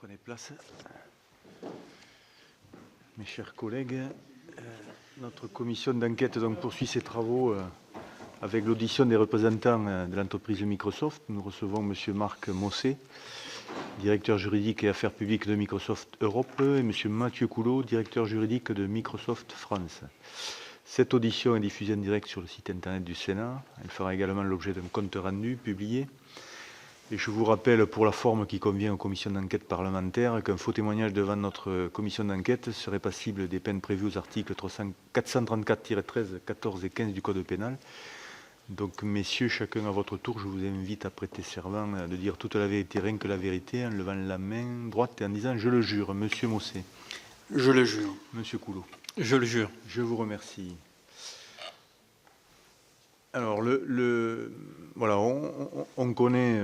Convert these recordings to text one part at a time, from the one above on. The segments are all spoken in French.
Prenez place. Mes chers collègues, notre commission d'enquête poursuit ses travaux avec l'audition des représentants de l'entreprise Microsoft. Nous recevons M. Marc Mossé, directeur juridique et affaires publiques de Microsoft Europe, et M. Mathieu Coulot, directeur juridique de Microsoft France. Cette audition est diffusée en direct sur le site internet du Sénat. Elle fera également l'objet d'un compte rendu publié. Et je vous rappelle, pour la forme qui convient aux commissions d'enquête parlementaires, qu'un faux témoignage devant notre commission d'enquête serait passible des peines prévues aux articles 434-13, 14 et 15 du Code pénal. Donc, messieurs, chacun à votre tour, je vous invite à prêter serment, de dire toute la vérité, rien que la vérité, en levant la main droite et en disant « Je le jure ». Monsieur Mossé. Je le jure. Monsieur Coulot. Je le jure. Je vous remercie. Alors, voilà, on connaît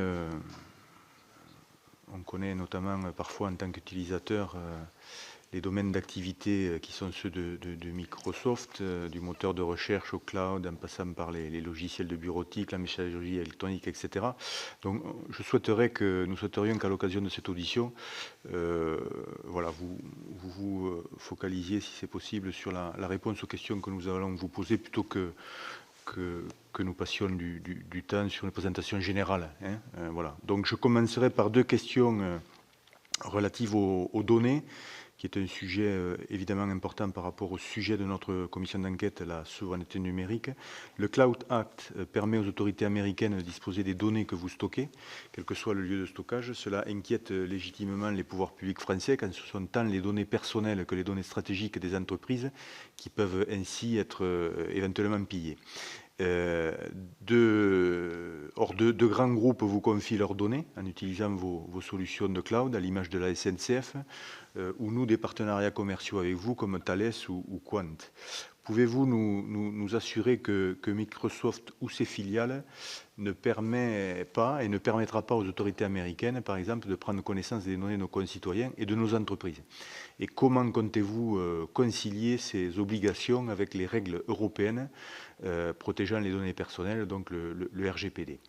notamment parfois en tant qu'utilisateur les domaines d'activité qui sont ceux de Microsoft, du moteur de recherche au cloud, en passant par les logiciels de bureautique, la messagerie électronique, etc. Donc, nous souhaiterions qu'à l'occasion de cette audition, voilà, vous focalisiez, si c'est possible, sur la réponse aux questions que nous allons vous poser, plutôt que nous passions du temps sur une présentation générale. Voilà. Donc je commencerai par deux questions relatives aux données, qui est un sujet évidemment important par rapport au sujet de notre commission d'enquête, la souveraineté numérique. Le Cloud Act permet aux autorités américaines de disposer des données que vous stockez, quel que soit le lieu de stockage. Cela inquiète légitimement les pouvoirs publics français, quand ce sont tant les données personnelles que les données stratégiques des entreprises qui peuvent ainsi être éventuellement pillées. Deux grands groupes vous confient leurs données en utilisant vos solutions de cloud, à l'image de la SNCF, ou nous des partenariats commerciaux avec vous comme Thales ou Quant. Pouvez-vous nous assurer que Microsoft ou ses filiales ne permet pas et ne permettra pas aux autorités américaines, par exemple, de prendre connaissance des données de nos concitoyens et de nos entreprises? Et comment comptez-vous concilier ces obligations avec les règles européennes protégeant les données personnelles, donc le RGPD?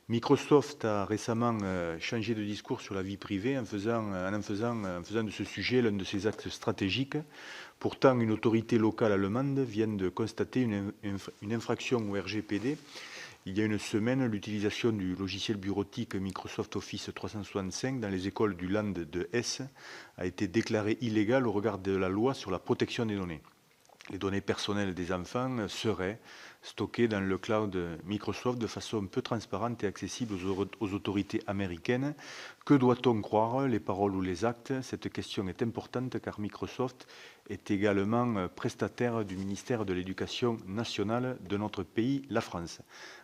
Microsoft a récemment changé de discours sur la vie privée en faisant de ce sujet l'un de ses axes stratégiques. Pourtant, une autorité locale allemande vient de constater une infraction au RGPD. Il y a une semaine, l'utilisation du logiciel bureautique Microsoft Office 365 dans les écoles du Land de Hesse a été déclarée illégale au regard de la loi sur la protection des données. Les données personnelles des enfants seraient stockées dans le cloud Microsoft de façon peu transparente et accessible aux autorités américaines. Que doit-on croire, les paroles ou les actes? Cette question est importante car Microsoft est également prestataire du ministère de l'Éducation nationale de notre pays, la France.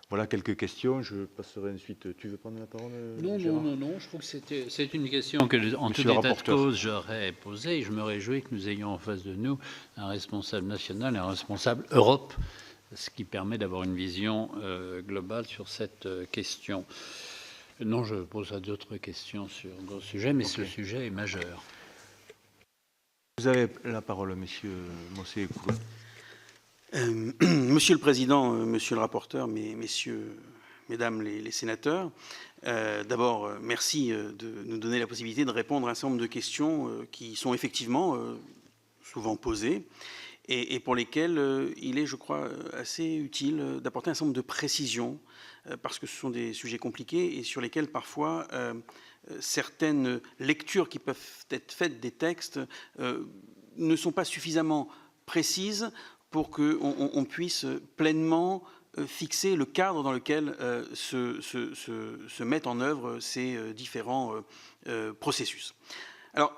Voilà quelques questions. Je passerai ensuite. Tu veux prendre la parole, Gérard? Non. Je trouve que c'est une question que, en tout état de cause, j'aurais posée. Je me réjouis que nous ayons en face de nous un responsable national et un responsable Europe, ce qui permet d'avoir une vision globale sur cette question. Non, je poserai d'autres questions sur d'autres sujets, mais ce sujet est majeur. Vous avez la parole, monsieur Mossé. Monsieur le Président, Monsieur le rapporteur, Mesdames les sénateurs, d'abord, merci de nous donner la possibilité de répondre à un certain nombre de questions qui sont effectivement souvent posées et pour lesquelles il est, je crois, assez utile d'apporter un certain nombre de précisions parce que ce sont des sujets compliqués et sur lesquels parfois certaines lectures qui peuvent être faites des textes ne sont pas suffisamment précises pour qu'on puisse pleinement fixer le cadre dans lequel se mettent en œuvre ces différents processus. Alors,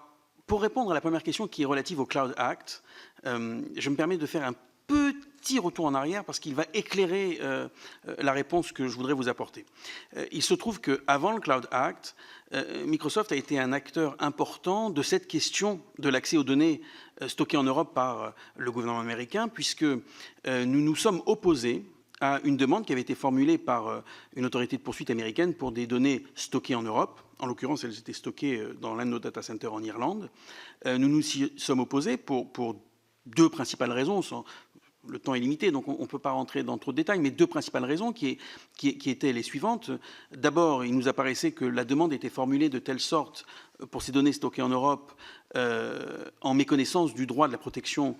pour répondre à la première question qui est relative au Cloud Act, je me permets de faire un petit retour en arrière parce qu'il va éclairer la réponse que je voudrais vous apporter. Il se trouve qu'avant le Cloud Act, Microsoft a été un acteur important de cette question de l'accès aux données stockées en Europe par le gouvernement américain, puisque nous nous sommes opposés à une demande qui avait été formulée par une autorité de poursuite américaine pour des données stockées en Europe. En l'occurrence, elles étaient stockées dans l'un de nos data centers en Irlande. Nous nous y sommes opposés pour deux principales raisons. le temps est limité, donc on ne peut pas rentrer dans trop de détails, mais deux principales raisons qui étaient les suivantes. D'abord, il nous apparaissait que la demande était formulée de telle sorte pour ces données stockées en Europe, en méconnaissance du droit de la protection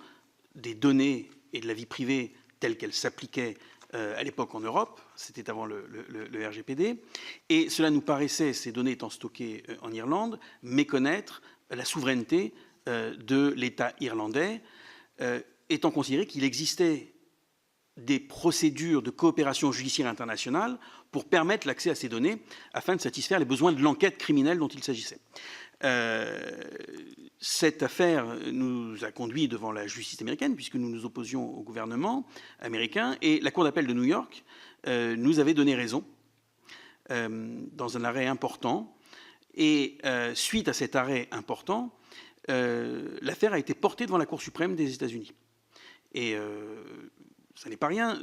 des données et de la vie privée telle qu'elle s'appliquait à l'époque en Europe, c'était avant le RGPD, et cela nous paraissait, ces données étant stockées en Irlande, méconnaître la souveraineté de l'État irlandais, étant considéré qu'il existait des procédures de coopération judiciaire internationale pour permettre l'accès à ces données afin de satisfaire les besoins de l'enquête criminelle dont il s'agissait. Cette affaire nous a conduits devant la justice américaine puisque nous nous opposions au gouvernement américain et la Cour d'appel de New York nous avait donné raison dans un arrêt important et suite à cet arrêt important, l'affaire a été portée devant la Cour suprême des États-Unis. Et ça n'est pas rien.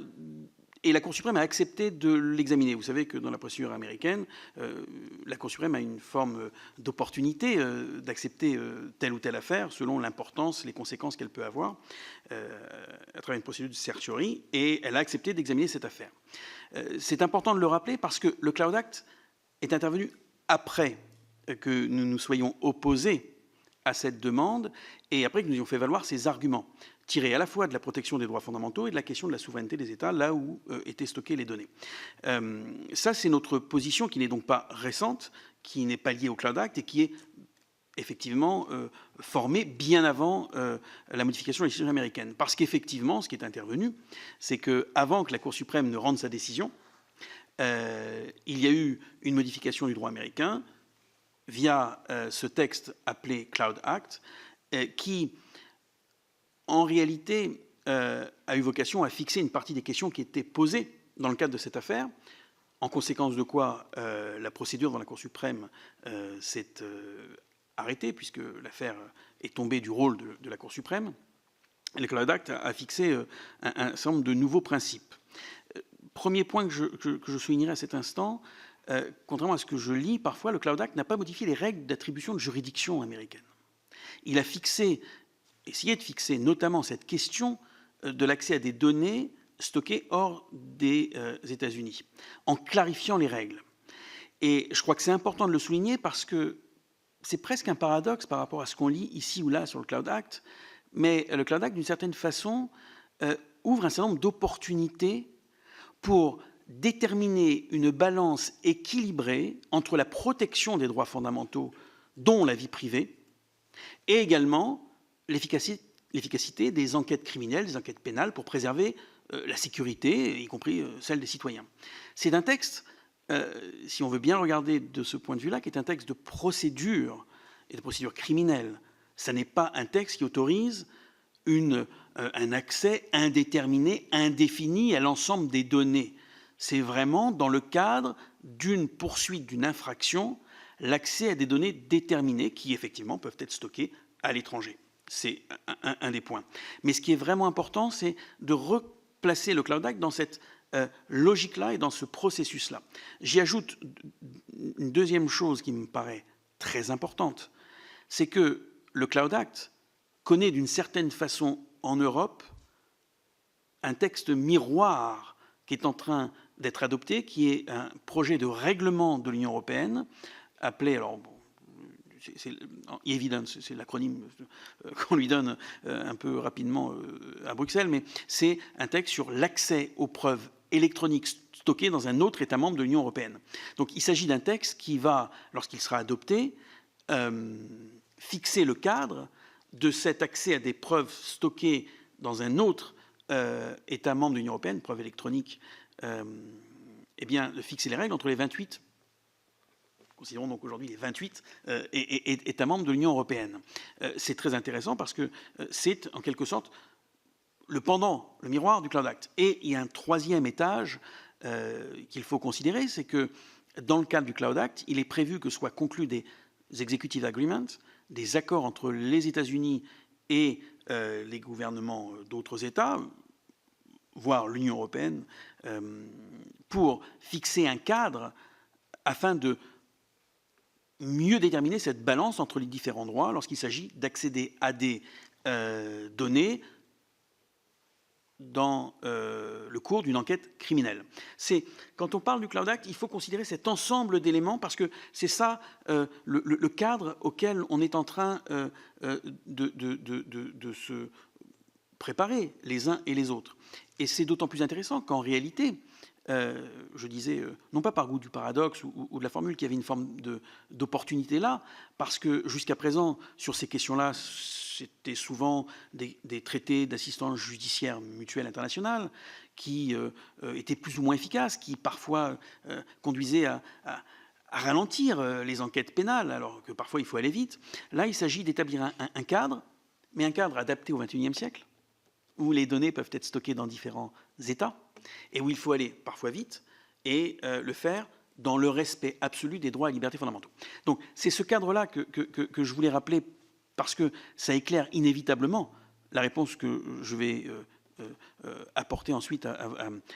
Et la Cour suprême a accepté de l'examiner. Vous savez que dans la procédure américaine, la Cour suprême a une forme d'opportunité d'accepter telle ou telle affaire selon l'importance, les conséquences qu'elle peut avoir à travers une procédure de certiorari. Et elle a accepté d'examiner cette affaire. C'est important de le rappeler parce que le Cloud Act est intervenu après que nous nous soyons opposés à cette demande et après que nous ayons fait valoir ces arguments tirés à la fois de la protection des droits fondamentaux et de la question de la souveraineté des États, là où étaient stockées les données. Ça, c'est notre position qui n'est donc pas récente, qui n'est pas liée au Cloud Act et qui est effectivement formée bien avant la modification de la législation américaine. Parce qu'effectivement, ce qui est intervenu, c'est qu'avant que la Cour suprême ne rende sa décision, il y a eu une modification du droit américain via ce texte appelé Cloud Act, qui, en réalité, a eu vocation à fixer une partie des questions qui étaient posées dans le cadre de cette affaire, en conséquence de quoi la procédure devant la Cour suprême s'est arrêtée, puisque l'affaire est tombée du rôle de la Cour suprême. Le Cloud Act a fixé un certain nombre de nouveaux principes. Premier point que je soulignerai à cet instant, contrairement à ce que je lis, parfois le Cloud Act n'a pas modifié les règles d'attribution de juridiction américaine. Il a essayé de fixer notamment cette question de l'accès à des données stockées hors des États-Unis, en clarifiant les règles. Et je crois que c'est important de le souligner parce que c'est presque un paradoxe par rapport à ce qu'on lit ici ou là sur le Cloud Act, mais le Cloud Act, d'une certaine façon, ouvre un certain nombre d'opportunités pour déterminer une balance équilibrée entre la protection des droits fondamentaux, dont la vie privée, et également l'efficacité des enquêtes criminelles, des enquêtes pénales, pour préserver la sécurité, y compris celle des citoyens. C'est un texte, si on veut bien regarder de ce point de vue-là, qui est un texte de procédure et de procédure criminelle. Ça n'est pas un texte qui autorise un accès indéterminé, indéfini à l'ensemble des données. C'est vraiment dans le cadre d'une poursuite d'une infraction, l'accès à des données déterminées qui, effectivement, peuvent être stockées à l'étranger. C'est un des points. Mais ce qui est vraiment important, c'est de replacer le Cloud Act dans cette logique-là et dans ce processus-là. J'y ajoute une deuxième chose qui me paraît très importante, c'est que le Cloud Act connaît d'une certaine façon en Europe un texte miroir qui est en train d'être adopté, qui est un projet de règlement de l'Union européenne, appelé, alors bon, c'est Evidence, c'est l'acronyme qu'on lui donne un peu rapidement à Bruxelles, mais c'est un texte sur l'accès aux preuves électroniques stockées dans un autre État membre de l'Union européenne. Donc il s'agit d'un texte qui va, lorsqu'il sera adopté, fixer le cadre de cet accès à des preuves stockées dans un autre État membre de l'Union européenne, preuves électroniques, eh bien, de fixer les règles entre les 28, considérons donc aujourd'hui les 28 États membres de l'Union européenne. C'est très intéressant parce que c'est en quelque sorte le pendant, le miroir du Cloud Act. Et il y a un troisième étage qu'il faut considérer, c'est que dans le cadre du Cloud Act, il est prévu que soient conclus des executive agreements, des accords entre les États-Unis et les gouvernements d'autres États, voire l'Union européenne, pour fixer un cadre afin de mieux déterminer cette balance entre les différents droits lorsqu'il s'agit d'accéder à des données dans le cours d'une enquête criminelle. Quand on parle du Cloud Act, il faut considérer cet ensemble d'éléments parce que c'est ça le cadre auquel on est en train de se préparer les uns et les autres. Et c'est d'autant plus intéressant qu'en réalité, je disais, non pas par goût du paradoxe ou de la formule, qu'il y avait une forme d'opportunité là, parce que jusqu'à présent, sur ces questions-là, c'était souvent des traités d'assistance judiciaire mutuelle internationale qui étaient plus ou moins efficaces, qui parfois conduisaient à ralentir les enquêtes pénales, alors que parfois il faut aller vite. Là, il s'agit d'établir un cadre, mais un cadre adapté au XXIe siècle, où les données peuvent être stockées dans différents États, et où il faut aller parfois vite, et le faire dans le respect absolu des droits et libertés fondamentaux. Donc c'est ce cadre-là que je voulais rappeler, parce que ça éclaire inévitablement la réponse que je vais apporter ensuite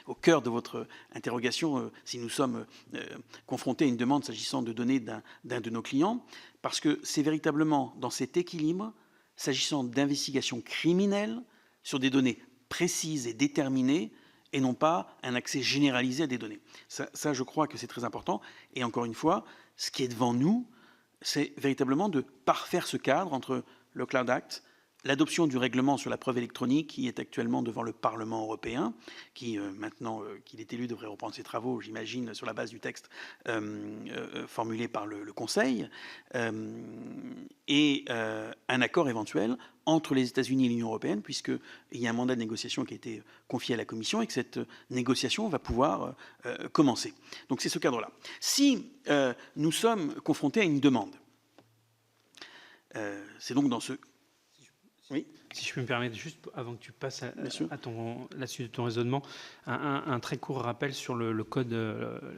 au cœur de votre interrogation si nous sommes confrontés à une demande s'agissant de données d'un de nos clients, parce que c'est véritablement dans cet équilibre, s'agissant d'investigations criminelles, sur des données précises et déterminées, et non pas un accès généralisé à des données. Ça, je crois que c'est très important. Et encore une fois, ce qui est devant nous, c'est véritablement de parfaire ce cadre entre le Cloud Act, l'adoption du règlement sur la preuve électronique qui est actuellement devant le Parlement européen, qui maintenant qu'il est élu devrait reprendre ses travaux, j'imagine, sur la base du texte formulé par le Conseil, et un accord éventuel entre les États-Unis et l'Union européenne, puisqu'il y a un mandat de négociation qui a été confié à la Commission et que cette négociation va pouvoir commencer. Donc c'est ce cadre-là. Si nous sommes confrontés à une demande, c'est donc dans ce... Oui. Si je peux me permettre, juste avant que tu passes à la suite de ton raisonnement, un très court rappel sur le code,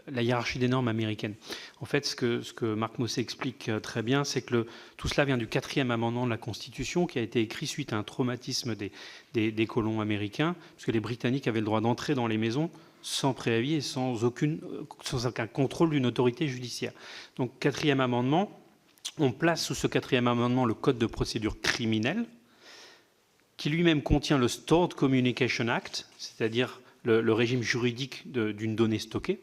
la hiérarchie des normes américaines. En fait, ce que Marc Mossé explique très bien, c'est que tout cela vient du 4e amendement de la Constitution qui a été écrit suite à un traumatisme des colons américains, puisque les Britanniques avaient le droit d'entrer dans les maisons sans préavis et sans aucun contrôle d'une autorité judiciaire. Donc, 4e amendement, on place sous ce 4e amendement le code de procédure criminelle, qui lui-même contient le Stored Communication Act, c'est-à-dire le régime juridique d'une donnée stockée,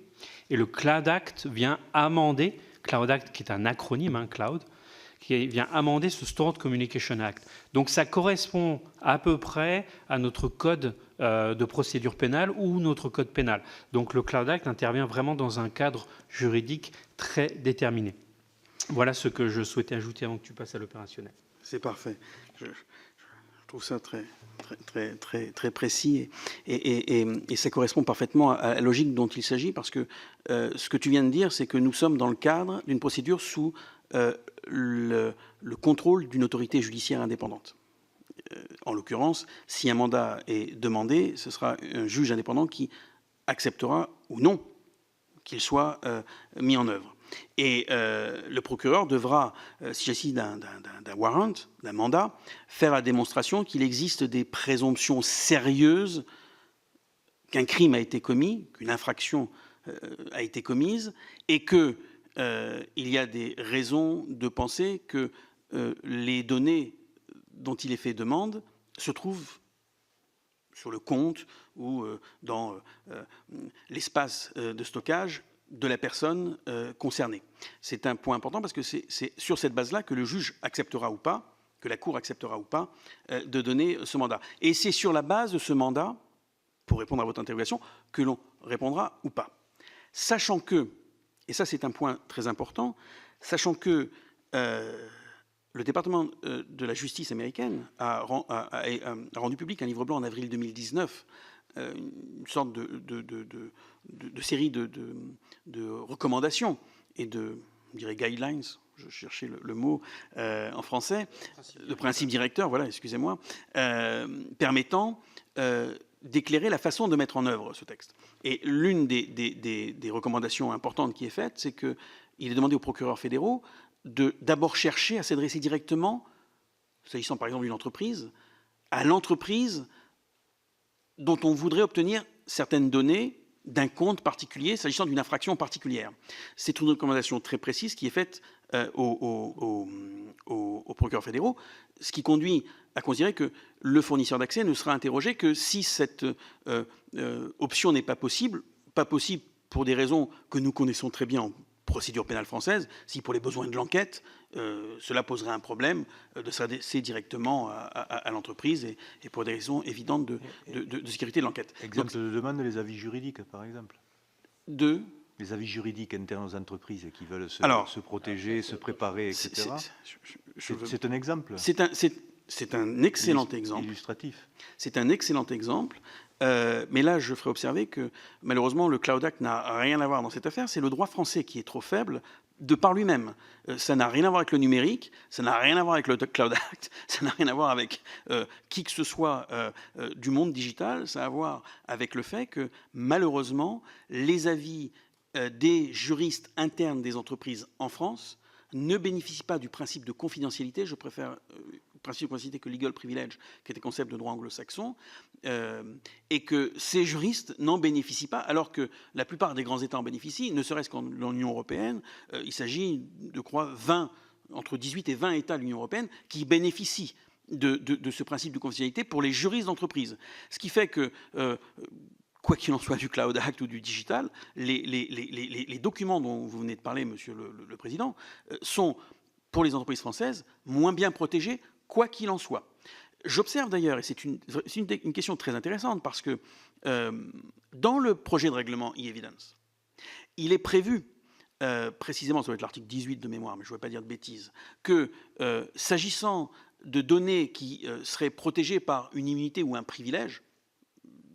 et le Cloud Act vient amender, Cloud Act qui est un acronyme, Cloud, qui vient amender ce Stored Communication Act. Donc ça correspond à peu près à notre code de procédure pénale ou notre code pénal. Donc le Cloud Act intervient vraiment dans un cadre juridique très déterminé. Voilà ce que je souhaitais ajouter avant que tu passes à l'opérationnel. C'est parfait. Je trouve ça très précis et ça correspond parfaitement à la logique dont il s'agit, parce que ce que tu viens de dire, c'est que nous sommes dans le cadre d'une procédure sous le contrôle d'une autorité judiciaire indépendante. En l'occurrence, si un mandat est demandé, ce sera un juge indépendant qui acceptera ou non qu'il soit mis en œuvre. Et le procureur devra, s'il s'agit d'un warrant, d'un mandat, faire la démonstration qu'il existe des présomptions sérieuses qu'un crime a été commis, qu'une infraction a été commise, et qu'il y a des raisons de penser que les données dont il est fait demande se trouvent sur le compte ou dans l'espace de stockage de la personne concernée. C'est un point important parce que c'est sur cette base-là que le juge acceptera ou pas, que la Cour acceptera ou pas, de donner ce mandat. Et c'est sur la base de ce mandat, pour répondre à votre interrogation, que l'on répondra ou pas. Sachant que, et ça c'est un point très important, sachant que le département de la justice américaine a rendu public un livre blanc en avril 2019, une sorte de série de recommandations et de, je dirais, guidelines, je cherchais le mot en français, le principe directeur, voilà, excusez-moi, permettant d'éclairer la façon de mettre en œuvre ce texte. Et l'une des recommandations importantes qui est faite, c'est qu'il est demandé aux procureurs fédéraux d'abord chercher à s'adresser directement, s'agissant par exemple d'une entreprise, à l'entreprise dont on voudrait obtenir certaines données d'un compte particulier, s'agissant d'une infraction particulière. C'est une recommandation très précise qui est faite aux aux procureurs fédéraux, ce qui conduit à considérer que le fournisseur d'accès ne sera interrogé que si cette option n'est pas possible pour des raisons que nous connaissons très bien en procédure pénale française, si pour les besoins de l'enquête, cela poserait un problème de s'adresser directement à l'entreprise et pour des raisons évidentes de sécurité de l'enquête. Exemple de demande, les avis juridiques, par exemple. Les avis juridiques internes aux entreprises qui veulent se protéger, se préparer, etc. C'est un exemple. C'est un excellent exemple. Illustratif. C'est un excellent exemple. Mais là, je ferai observer que malheureusement, le Cloud Act n'a rien à voir dans cette affaire. C'est le droit français qui est trop faible de par lui-même. Ça n'a rien à voir avec le numérique, ça n'a rien à voir avec le Cloud Act, ça n'a rien à voir avec qui que ce soit du monde digital, ça a à voir avec le fait que malheureusement, les avis des juristes internes des entreprises en France ne bénéficient pas du principe de confidentialité. Je préfère le principe de confidentialité que legal privilege, qui est un concept de droit anglo-saxon, et que ces juristes n'en bénéficient pas, alors que la plupart des grands États en bénéficient, ne serait-ce qu'en l'Union européenne. Il s'agit de, entre 18 et 20 États de l'Union européenne qui bénéficient de ce principe de confidentialité pour les juristes d'entreprise. Ce qui fait que quoi qu'il en soit du Cloud Act ou du digital, les documents dont vous venez de parler, Monsieur le Président, sont, pour les entreprises françaises, moins bien protégés, quoi qu'il en soit. J'observe d'ailleurs, et c'est une question très intéressante, parce que dans le projet de règlement e-evidence, il est prévu, précisément, ça va être l'article 18 de mémoire, mais je ne veux pas dire de bêtises, que s'agissant de données qui seraient protégées par une immunité ou un privilège,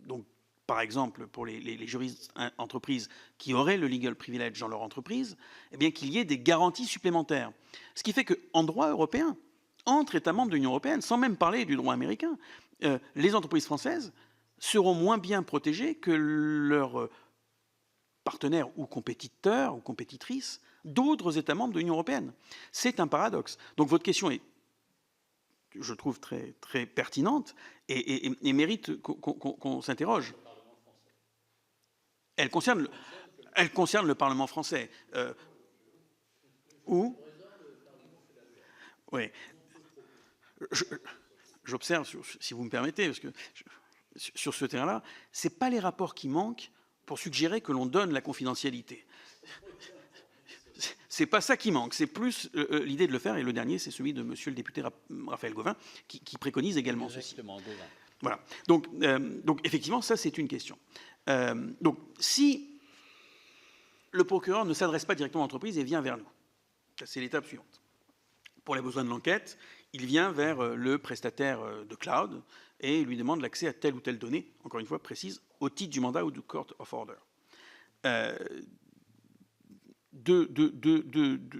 donc par exemple pour les juristes entreprises qui auraient le legal privilege dans leur entreprise, eh bien qu'il y ait des garanties supplémentaires. Ce qui fait qu'en droit européen, entre États membres de l'Union européenne, sans même parler du droit américain, les entreprises françaises seront moins bien protégées que leurs partenaires ou compétiteurs ou compétitrices d'autres États membres de l'Union européenne. C'est un paradoxe. Donc votre question est, je trouve, très, très pertinente et mérite qu'on s'interroge. Elle concerne le Parlement français. Où ? Oui. J'observe, si vous me permettez, parce que sur ce terrain-là, ce n'est pas les rapports qui manquent pour suggérer que l'on donne la confidentialité. C'est pas ça qui manque, c'est plus l'idée de le faire, et le dernier, c'est celui de monsieur le député Raphaël Gauvain, qui préconise également ceci. Voilà. Donc, effectivement, ça, c'est une question. Donc, si le procureur ne s'adresse pas directement à l'entreprise et vient vers nous, c'est l'étape suivante. Pour les besoins de l'enquête, il vient vers le prestataire de cloud et lui demande l'accès à telle ou telle donnée, encore une fois précise, au titre du mandat ou du court of order. Deux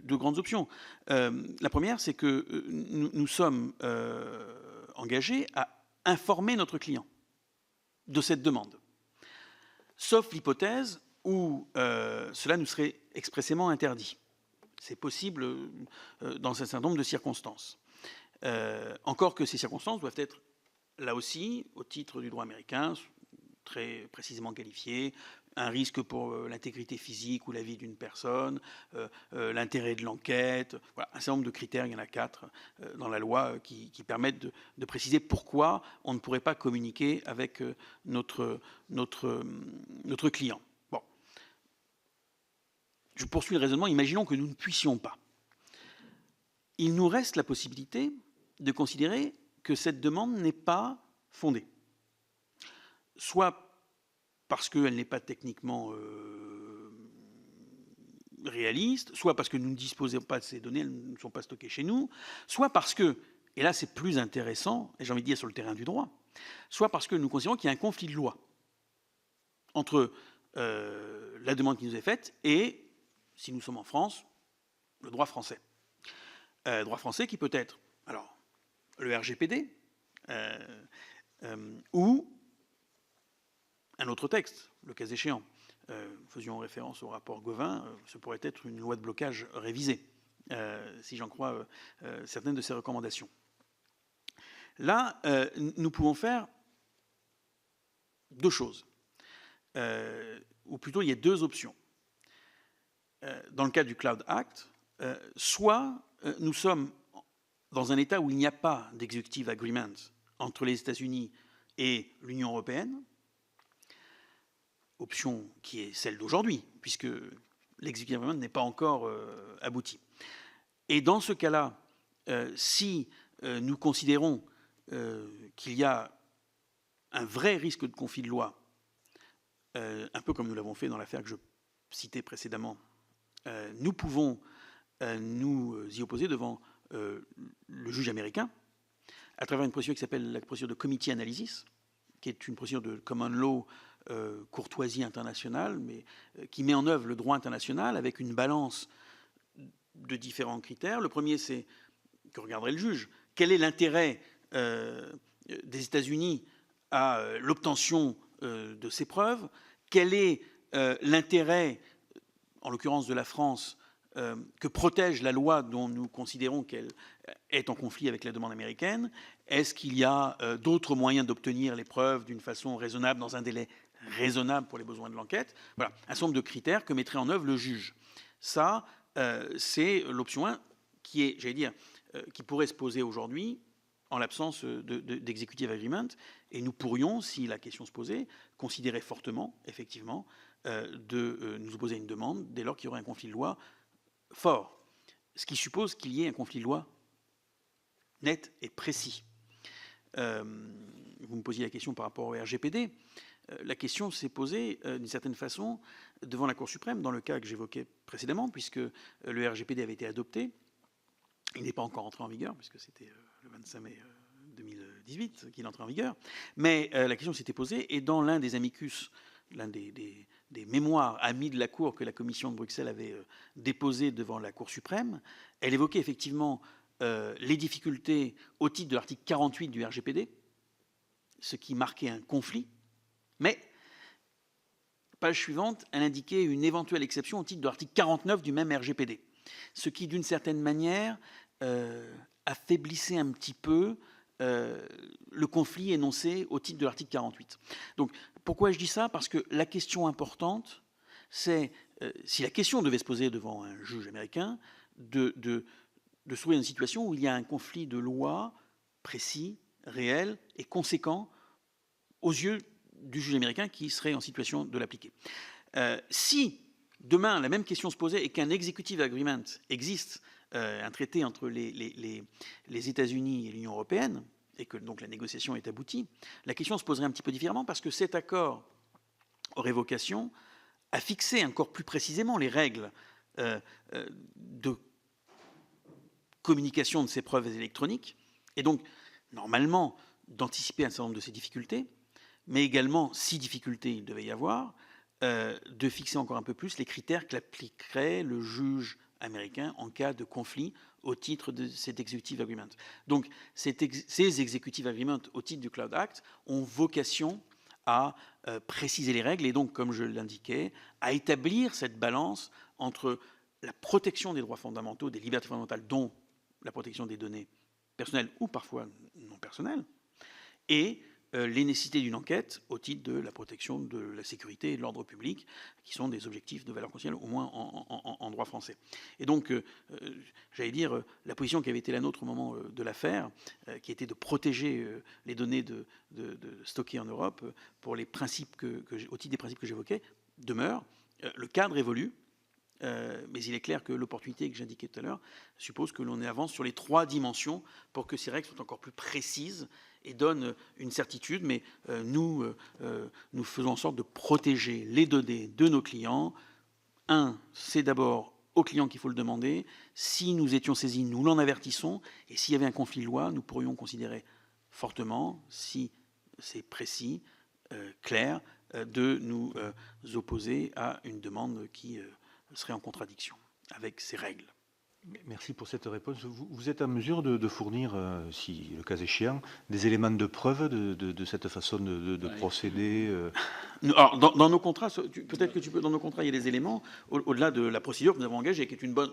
grandes options. La première, c'est que nous sommes engagés à informer notre client de cette demande, sauf l'hypothèse où cela nous serait expressément interdit. C'est possible dans un certain nombre de circonstances. Encore que ces circonstances doivent être, là aussi, au titre du droit américain, très précisément qualifiées, un risque pour l'intégrité physique ou la vie d'une personne, l'intérêt de l'enquête, voilà, un certain nombre de critères, il y en a 4 dans la loi qui permettent de préciser pourquoi on ne pourrait pas communiquer avec notre client. Bon. Je poursuis le raisonnement, imaginons que nous ne puissions pas. Il nous reste la possibilité de considérer que cette demande n'est pas fondée. Soit parce qu'elle n'est pas techniquement réaliste, soit parce que nous ne disposons pas de ces données, elles ne sont pas stockées chez nous, soit parce que, et là c'est plus intéressant, et j'ai envie de dire sur le terrain du droit, soit parce que nous considérons qu'il y a un conflit de loi entre la demande qui nous est faite et, si nous sommes en France, le droit français. Droit français qui peut être, alors, le RGPD, ou un autre texte, le cas échéant. Faisions référence au rapport Gauvain, ce pourrait être une loi de blocage révisée, si j'en crois certaines de ses recommandations. Là, nous pouvons faire deux choses, ou plutôt il y a deux options. Dans le cas du Cloud Act, soit nous sommes dans un État où il n'y a pas d'executive agreement entre les États-Unis et l'Union européenne, option qui est celle d'aujourd'hui, puisque l'executive agreement n'est pas encore abouti. Et dans ce cas-là, si nous considérons qu'il y a un vrai risque de conflit de loi, un peu comme nous l'avons fait dans l'affaire que je citais précédemment, nous pouvons nous y opposer devant le juge américain à travers une procédure qui s'appelle la procédure de committee analysis, qui est une procédure de common law, courtoisie internationale, mais qui met en œuvre le droit international avec une balance de différents critères. Le premier, c'est que regarderait le juge. Quel est l'intérêt des États-Unis à l'obtention de ces preuves? Quel est l'intérêt, en l'occurrence de la France, que protège la loi dont nous considérons qu'elle est en conflit avec la demande américaine? Est-ce qu'il y a d'autres moyens d'obtenir les preuves d'une façon raisonnable, dans un délai raisonnable pour les besoins de l'enquête? Voilà, un certain nombre de critères que mettrait en œuvre le juge. Ça, c'est l'option 1 qui est, j'allais dire, qui pourrait se poser aujourd'hui en l'absence d'executive agreement. Et nous pourrions, si la question se posait, considérer fortement, effectivement, de nous opposer à une demande dès lors qu'il y aurait un conflit de loi fort. Ce qui suppose qu'il y ait un conflit de loi net et précis. Vous me posiez la question par rapport au RGPD. La question s'est posée d'une certaine façon devant la Cour suprême, dans le cas que j'évoquais précédemment, puisque le RGPD avait été adopté. Il n'est pas encore entré en vigueur, puisque c'était le 25 mai 2018 qu'il entrait en vigueur. Mais la question s'était posée, et dans l'un des amicus, l'un des mémoires amis de la Cour que la Commission de Bruxelles avait déposé devant la Cour suprême, elle évoquait effectivement les difficultés au titre de l'article 48 du RGPD, ce qui marquait un conflit. Mais, page suivante, elle indiquait une éventuelle exception au titre de l'article 49 du même RGPD. Ce qui, d'une certaine manière, affaiblissait un petit peu le conflit énoncé au titre de l'article 48. Donc, pourquoi je dis ça? Parce que la question importante, c'est, si la question devait se poser devant un juge américain, de se trouver dans une situation où il y a un conflit de loi précis, réel et conséquent aux yeux du juge américain qui serait en situation de l'appliquer. Si demain la même question se posait et qu'un executive agreement existe, un traité entre les États-Unis et l'Union européenne, et que donc la négociation est aboutie, la question se poserait un petit peu différemment parce que cet accord aurait vocation à fixer encore plus précisément les règles de communication de ces preuves électroniques, et donc normalement d'anticiper un certain nombre de ces difficultés, mais également, si difficulté il devait y avoir, de fixer encore un peu plus les critères qu'appliquerait le juge américain en cas de conflit au titre de cet Executive Agreement. Donc ces Executive Agreements au titre du Cloud Act ont vocation à préciser les règles et donc, comme je l'indiquais, à établir cette balance entre la protection des droits fondamentaux, des libertés fondamentales, dont la protection des données personnelles ou parfois non personnelles, et les nécessités d'une enquête au titre de la protection de la sécurité et de l'ordre public, qui sont des objectifs de valeur constitutionnelle, au moins en droit français. Et donc, j'allais dire, la position qui avait été la nôtre au moment de l'affaire, qui était de protéger les données stockées en Europe pour les principes au titre des principes que j'évoquais, demeure. Le cadre évolue, mais il est clair que l'opportunité que j'indiquais tout à l'heure suppose que l'on avance sur les 3 dimensions pour que ces règles soient encore plus précises et donnent une certitude, mais nous faisons en sorte de protéger les données de nos clients. C'est d'abord aux clients qu'il faut le demander. Si nous étions saisis, nous l'en avertissons, et s'il y avait un conflit de loi, nous pourrions considérer fortement, si c'est précis, clair, de nous opposer à une demande qui serait en contradiction avec ces règles. Merci pour cette réponse. Vous êtes en mesure de fournir, si le cas échéant, des éléments de preuve de cette façon de procéder Alors, dans nos contrats, peut-être que tu peux, dans nos contrats, il y a des éléments, au-delà de la procédure que nous avons engagée, qui est une bonne...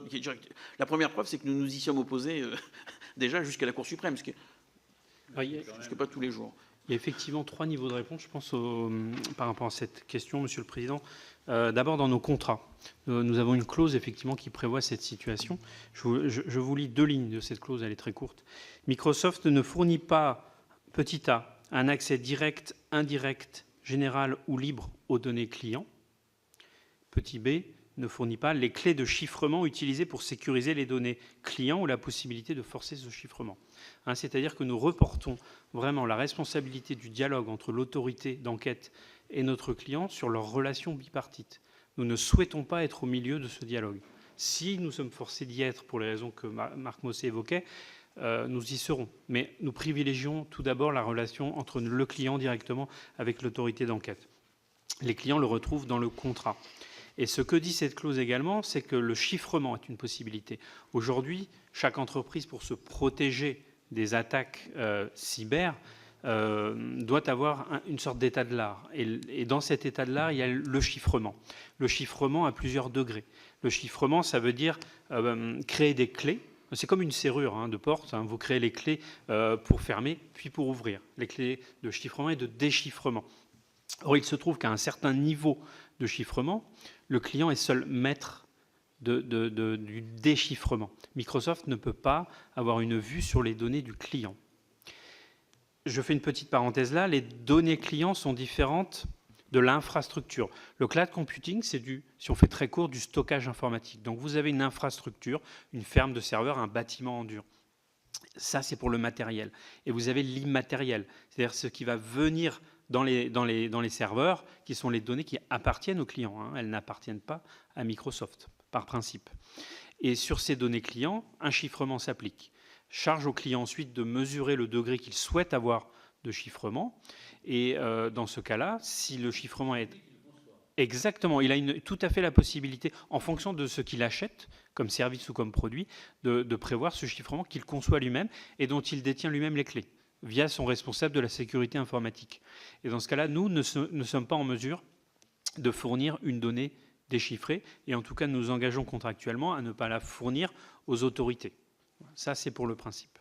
La première preuve, c'est que nous nous y sommes opposés déjà jusqu'à la Cour suprême, ce qui n'est pas tous les jours. Il y a effectivement 3 niveaux de réponse, je pense, par rapport à cette question, Monsieur le Président. D'abord, dans nos contrats, nous avons une clause effectivement qui prévoit cette situation. Je vous lis 2 lignes de cette clause, elle est très courte. Microsoft ne fournit pas, petit a, un accès direct, indirect, général ou libre aux données clients. Petit b, ne fournit pas les clés de chiffrement utilisées pour sécuriser les données clients ou la possibilité de forcer ce chiffrement. C'est-à-dire que nous reportons vraiment la responsabilité du dialogue entre l'autorité d'enquête et notre client sur leur relation bipartite. Nous ne souhaitons pas être au milieu de ce dialogue. Si nous sommes forcés d'y être pour les raisons que Marc Mossé évoquait, nous y serons. Mais nous privilégions tout d'abord la relation entre le client directement avec l'autorité d'enquête. Les clients le retrouvent dans le contrat. Et ce que dit cette clause également, c'est que le chiffrement est une possibilité. Aujourd'hui, chaque entreprise, pour se protéger des attaques cyber, doit avoir une sorte d'état de l'art. Et dans cet état de l'art, il y a le chiffrement. Le chiffrement à plusieurs degrés. Le chiffrement, ça veut dire créer des clés. C'est comme une serrure de porte. Vous créez les clés pour fermer, puis pour ouvrir. Les clés de chiffrement et de déchiffrement. Or, il se trouve qu'à un certain niveau de chiffrement, le client est seul maître du déchiffrement. Microsoft ne peut pas avoir une vue sur les données du client. Je fais une petite parenthèse là, les données clients sont différentes de l'infrastructure. Le cloud computing, c'est si on fait très court, du stockage informatique. Donc vous avez une infrastructure, une ferme de serveurs, un bâtiment en dur. Ça, c'est pour le matériel. Et vous avez l'immatériel, c'est-à-dire ce qui va venir dans les serveurs, qui sont les données qui appartiennent aux clients. Elles n'appartiennent pas à Microsoft, par principe. Et sur ces données clients, un chiffrement s'applique. Charge au client ensuite de mesurer le degré qu'il souhaite avoir de chiffrement. Et dans ce cas-là, si le chiffrement est... Exactement, il a tout à fait la possibilité, en fonction de ce qu'il achète, comme service ou comme produit, de prévoir ce chiffrement qu'il conçoit lui-même et dont il détient lui-même les clés, via son responsable de la sécurité informatique. Et dans ce cas-là, nous ne sommes pas en mesure de fournir une donnée déchiffrée, et en tout cas, nous nous engageons contractuellement à ne pas la fournir aux autorités. Ça, c'est pour le principe.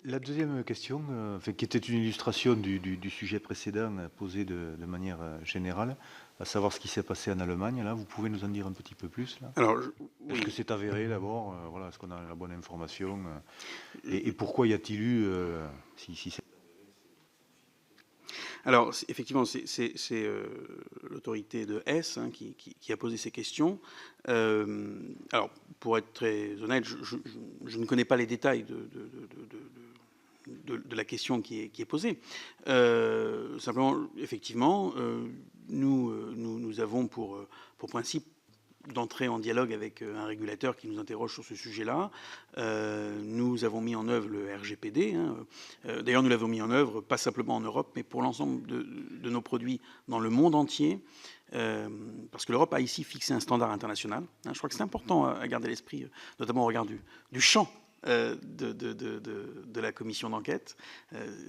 La deuxième question, qui était une illustration du sujet précédent posé de manière générale, à savoir ce qui s'est passé en Allemagne. Là, vous pouvez nous en dire un petit peu plus là? Alors, Est-ce que c'est avéré d'abord voilà, est-ce qu'on a la bonne information et pourquoi y a-t-il eu si c'est... Alors, effectivement, c'est l'autorité de Hesse qui a posé ces questions. Alors, pour être très honnête, je ne connais pas les détails de la question qui est posée. Simplement, effectivement, nous avons pour principe d'entrer en dialogue avec un régulateur qui nous interroge sur ce sujet-là. Nous avons mis en œuvre le RGPD. D'ailleurs, nous l'avons mis en œuvre pas simplement en Europe, mais pour l'ensemble de nos produits dans le monde entier, parce que l'Europe a ici fixé un standard international. Je crois que c'est important à garder à l'esprit, notamment au regard du champ de la commission d'enquête.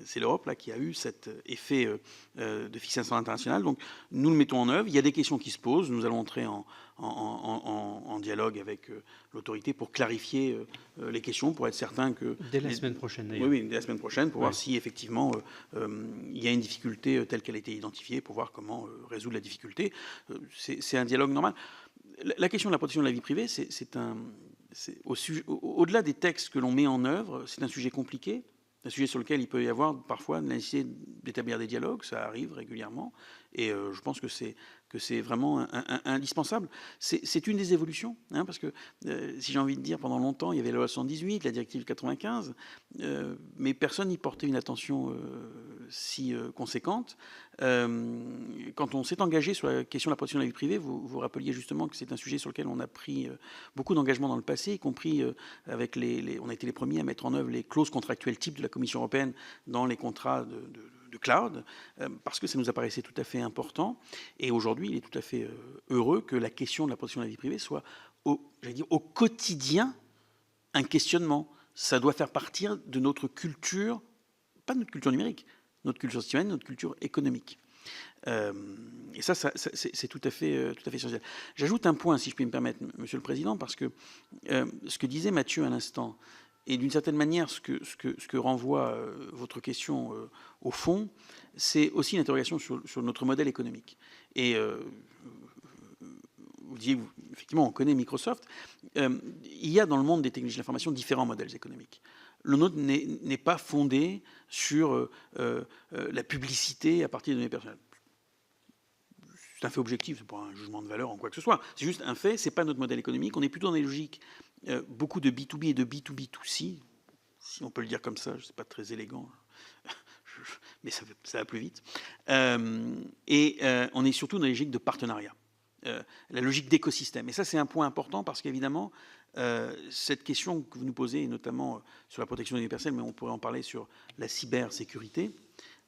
C'est l'Europe là qui a eu cet effet de fixer un standard international. Donc nous le mettons en œuvre. Il y a des questions qui se posent. Nous allons entrer en dialogue avec l'autorité pour clarifier les questions, pour être certain que... Dès la semaine prochaine d'ailleurs. Oui, dès la semaine prochaine, pour voir si effectivement il y a une difficulté telle qu'elle a été identifiée, pour voir comment résoudre la difficulté. C'est un dialogue normal. La question de la protection de la vie privée, au-delà des textes que l'on met en œuvre, c'est un sujet compliqué, un sujet sur lequel il peut y avoir parfois la nécessité d'établir des dialogues, ça arrive régulièrement, et je pense que c'est vraiment indispensable. C'est une des évolutions, parce que si j'ai envie de dire, pendant longtemps, il y avait la loi 78, la directive 95, mais personne n'y portait une attention si conséquente. Quand on s'est engagé sur la question de la protection de la vie privée, vous rappeliez justement que c'est un sujet sur lequel on a pris beaucoup d'engagements dans le passé, y compris avec on a été les premiers à mettre en œuvre les clauses contractuelles types de la Commission européenne dans les contrats de cloud, parce que ça nous apparaissait tout à fait important. Et aujourd'hui, il est tout à fait heureux que la question de la protection de la vie privée soit, au quotidien, un questionnement. Ça doit faire partie de notre culture, pas de notre culture numérique, notre culture citoyenne, notre culture économique. Et ça c'est tout à fait essentiel. J'ajoute un point, si je puis me permettre, Monsieur le Président, parce que ce que disait Mathieu à l'instant, Et d'une certaine manière, ce que renvoie votre question au fond, c'est aussi une interrogation sur notre modèle économique. Et vous disiez, effectivement, on connaît Microsoft. Il y a dans le monde des technologies de l'information différents modèles économiques. Le nôtre n'est pas fondé sur la publicité à partir de données personnelles. C'est un fait objectif, c'est pas un jugement de valeur en quoi que ce soit. C'est juste un fait, c'est pas notre modèle économique. On est plutôt dans des logiques beaucoup de B2B et de B2B2C, si on peut le dire comme ça, c'est pas très élégant, mais ça va plus vite. On est surtout dans les logiques de partenariat, la logique d'écosystème. Et ça, c'est un point important parce qu'évidemment, cette question que vous nous posez, notamment sur la protection des données personnelles, mais on pourrait en parler sur la cybersécurité,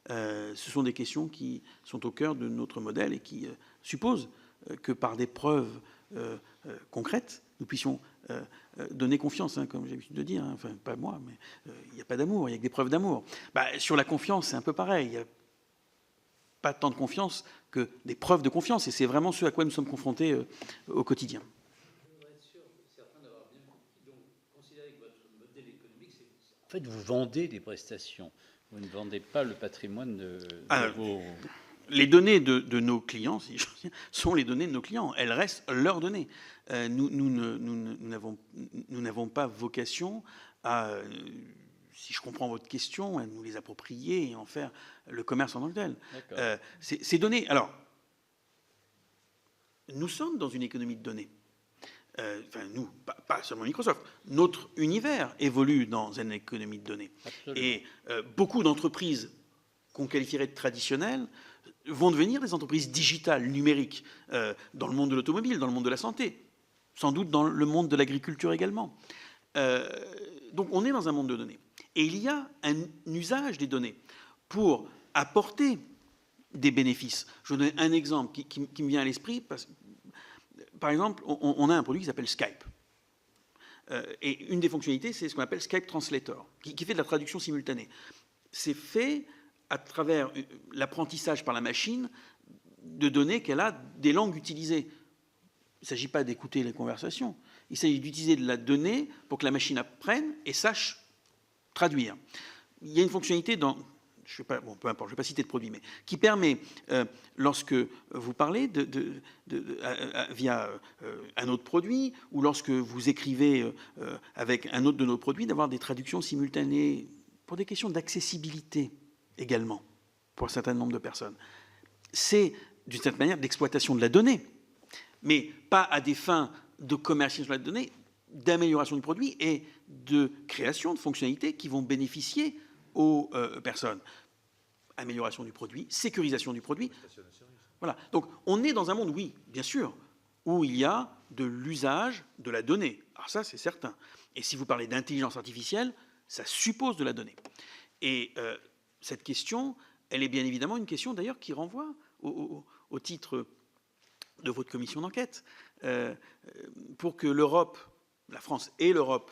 ce sont des questions qui sont au cœur de notre modèle et qui supposent que par des preuves concrètes, nous puissions donner confiance, hein, comme j'ai l'habitude de dire. Hein, enfin, pas moi, mais il n'y a pas d'amour, il n'y a que des preuves d'amour. Sur la confiance, c'est un peu pareil. Il n'y a pas tant de confiance que des preuves de confiance. Et c'est vraiment ce à quoi nous sommes confrontés au quotidien. En fait, vous vendez des prestations. Vous ne vendez pas le patrimoine de vos... Les données de nos clients, si je veux dire, sont les données de nos clients. Elles restent leurs données. Nous n'avons pas vocation à, si je comprends votre question, à nous les approprier et en faire le commerce en tant que tel. Ces données... Alors, nous sommes dans une économie de données. Nous, pas seulement Microsoft, notre univers évolue dans une économie de données. Absolument. Et beaucoup d'entreprises qu'on qualifierait de traditionnelles vont devenir des entreprises digitales, numériques, dans le monde de l'automobile, dans le monde de la santé, sans doute dans le monde de l'agriculture également. Donc on est dans un monde de données. Et il y a un usage des données pour apporter des bénéfices. Je vous donne un exemple qui me vient à l'esprit. Par exemple, on a un produit qui s'appelle Skype. Et une des fonctionnalités, c'est ce qu'on appelle Skype Translator, qui fait de la traduction simultanée. C'est fait à travers l'apprentissage par la machine de données qu'elle a des langues utilisées. Il ne s'agit pas d'écouter les conversations. Il s'agit d'utiliser de la donnée pour que la machine apprenne et sache traduire. Il y a une fonctionnalité dans... Je sais pas, bon, peu importe, je ne vais pas citer de produit, mais qui permet, lorsque vous parlez via un autre produit, ou lorsque vous écrivez avec un autre de nos produits, d'avoir des traductions simultanées pour des questions d'accessibilité également, pour un certain nombre de personnes. C'est, d'une certaine manière, d'exploitation de la donnée, mais pas à des fins de commercialisation de la donnée, d'amélioration du produit et de création de fonctionnalités qui vont bénéficier aux personnes. Amélioration du produit, sécurisation du produit. Voilà. Donc, on est dans un monde, oui, bien sûr, où il y a de l'usage de la donnée. Alors ça, c'est certain. Et si vous parlez d'intelligence artificielle, ça suppose de la donnée. Et cette question, elle est bien évidemment une question, d'ailleurs, qui renvoie au titre de votre commission d'enquête. Pour que l'Europe, la France et l'Europe,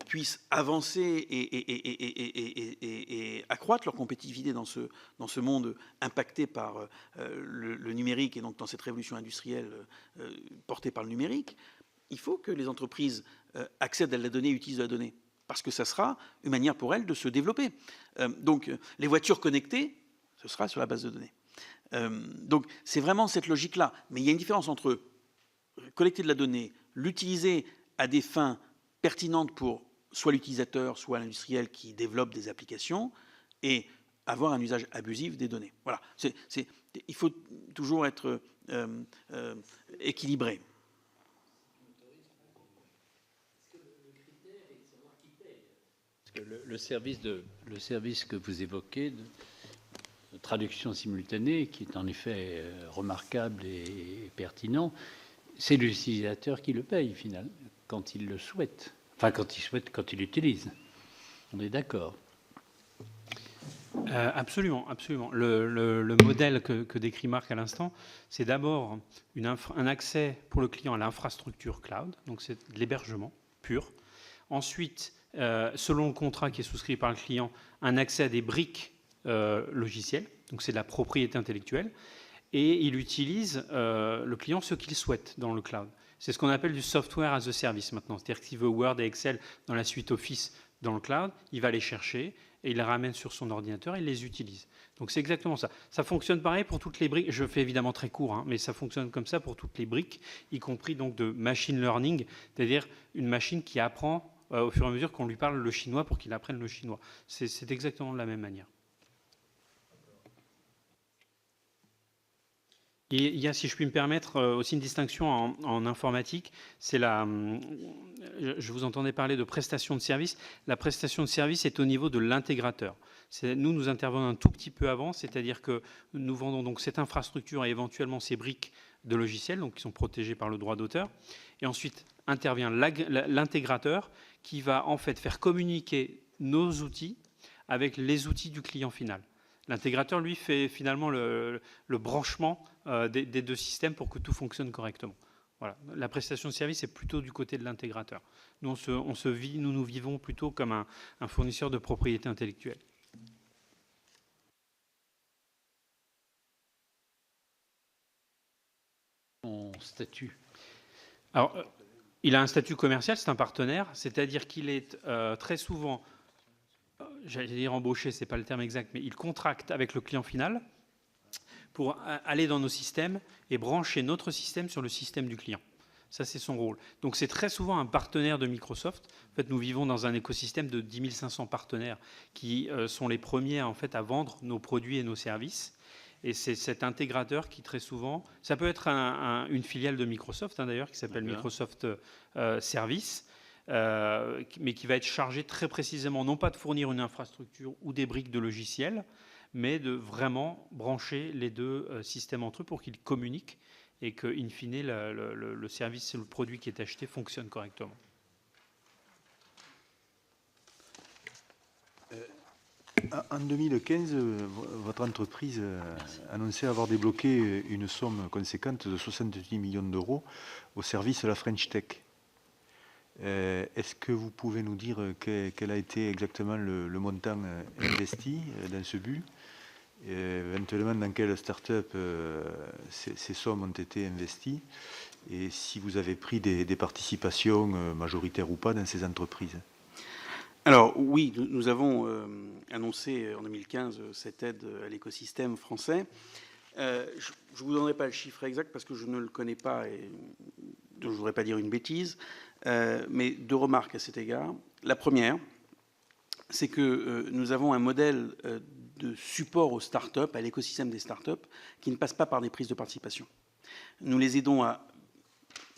puissent avancer et accroître leur compétitivité dans ce monde impacté par le numérique et donc dans cette révolution industrielle portée par le numérique, il faut que les entreprises accèdent à la donnée et utilisent la donnée, parce que ça sera une manière pour elles de se développer. Donc les voitures connectées, ce sera sur la base de données. Donc c'est vraiment cette logique-là. Mais il y a une différence entre collecter de la donnée, l'utiliser à des fins pertinente pour soit l'utilisateur, soit l'industriel qui développe des applications, et avoir un usage abusif des données. Voilà. Il faut toujours être équilibré. Le service que vous évoquez, de traduction simultanée, qui est en effet remarquable et pertinent, c'est l'utilisateur qui le paye, finalement, quand il le souhaite. Enfin, quand il l'utilise. On est d'accord. Absolument, absolument. Le modèle que décrit Marc à l'instant, c'est d'abord un accès pour le client à l'infrastructure cloud, donc c'est de l'hébergement pur. Ensuite, selon le contrat qui est souscrit par le client, un accès à des briques logicielles, donc c'est de la propriété intellectuelle, et il utilise, le client, ce qu'il souhaite dans le cloud. C'est ce qu'on appelle du software as a service maintenant. C'est-à-dire que s'il veut Word et Excel dans la suite Office dans le cloud, il va les chercher et il les ramène sur son ordinateur et il les utilise. Donc c'est exactement ça. Ça fonctionne pareil pour toutes les briques. Je fais évidemment très court, mais ça fonctionne comme ça pour toutes les briques, y compris donc de machine learning, c'est-à-dire une machine qui apprend au fur et à mesure qu'on lui parle le chinois pour qu'il apprenne le chinois. C'est exactement de la même manière. Et il y a, si je puis me permettre, aussi une distinction en informatique. C'est je vous entendais parler de prestation de service. La prestation de service est au niveau de l'intégrateur. Nous intervenons un tout petit peu avant, c'est-à-dire que nous vendons donc cette infrastructure et éventuellement ces briques de logiciels, donc qui sont protégées par le droit d'auteur. Et ensuite intervient l'intégrateur qui va en fait faire communiquer nos outils avec les outils du client final. L'intégrateur, lui, fait finalement le branchement des deux systèmes pour que tout fonctionne correctement. Voilà. La prestation de service est plutôt du côté de l'intégrateur. Nous, nous vivons plutôt comme un fournisseur de propriété intellectuelle. Son statut. Alors, il a un statut commercial, c'est un partenaire, c'est-à-dire qu'il est très souvent, j'allais dire embauché, ce n'est pas le terme exact, mais il contracte avec le client final pour aller dans nos systèmes et brancher notre système sur le système du client. Ça, c'est son rôle. Donc, c'est très souvent un partenaire de Microsoft. En fait, nous vivons dans un écosystème de 10 500 partenaires qui sont les premiers en fait, à vendre nos produits et nos services. Et c'est cet intégrateur qui, très souvent, ça peut être une filiale de Microsoft, d'ailleurs, qui s'appelle Microsoft Service, mais qui va être chargé très précisément, non pas de fournir une infrastructure ou des briques de logiciels, mais de vraiment brancher les deux systèmes entre eux pour qu'ils communiquent et que, in fine, le service, le produit qui est acheté fonctionne correctement. En 2015, votre entreprise annonçait avoir débloqué une somme conséquente de 70 millions d'euros au service de la French Tech. Est-ce que vous pouvez nous dire quel a été exactement le montant investi dans ce but, éventuellement dans quelle start-up ces sommes ont été investies, et si vous avez pris des participations majoritaires ou pas dans ces entreprises? Alors oui, nous avons annoncé en 2015 cette aide à l'écosystème français. Je ne vous donnerai pas le chiffre exact parce que je ne le connais pas et je ne voudrais pas dire une bêtise, mais deux remarques à cet égard. La première, c'est que nous avons un modèle de support aux startups, à l'écosystème des startups, qui ne passe pas par des prises de participation. Nous les aidons à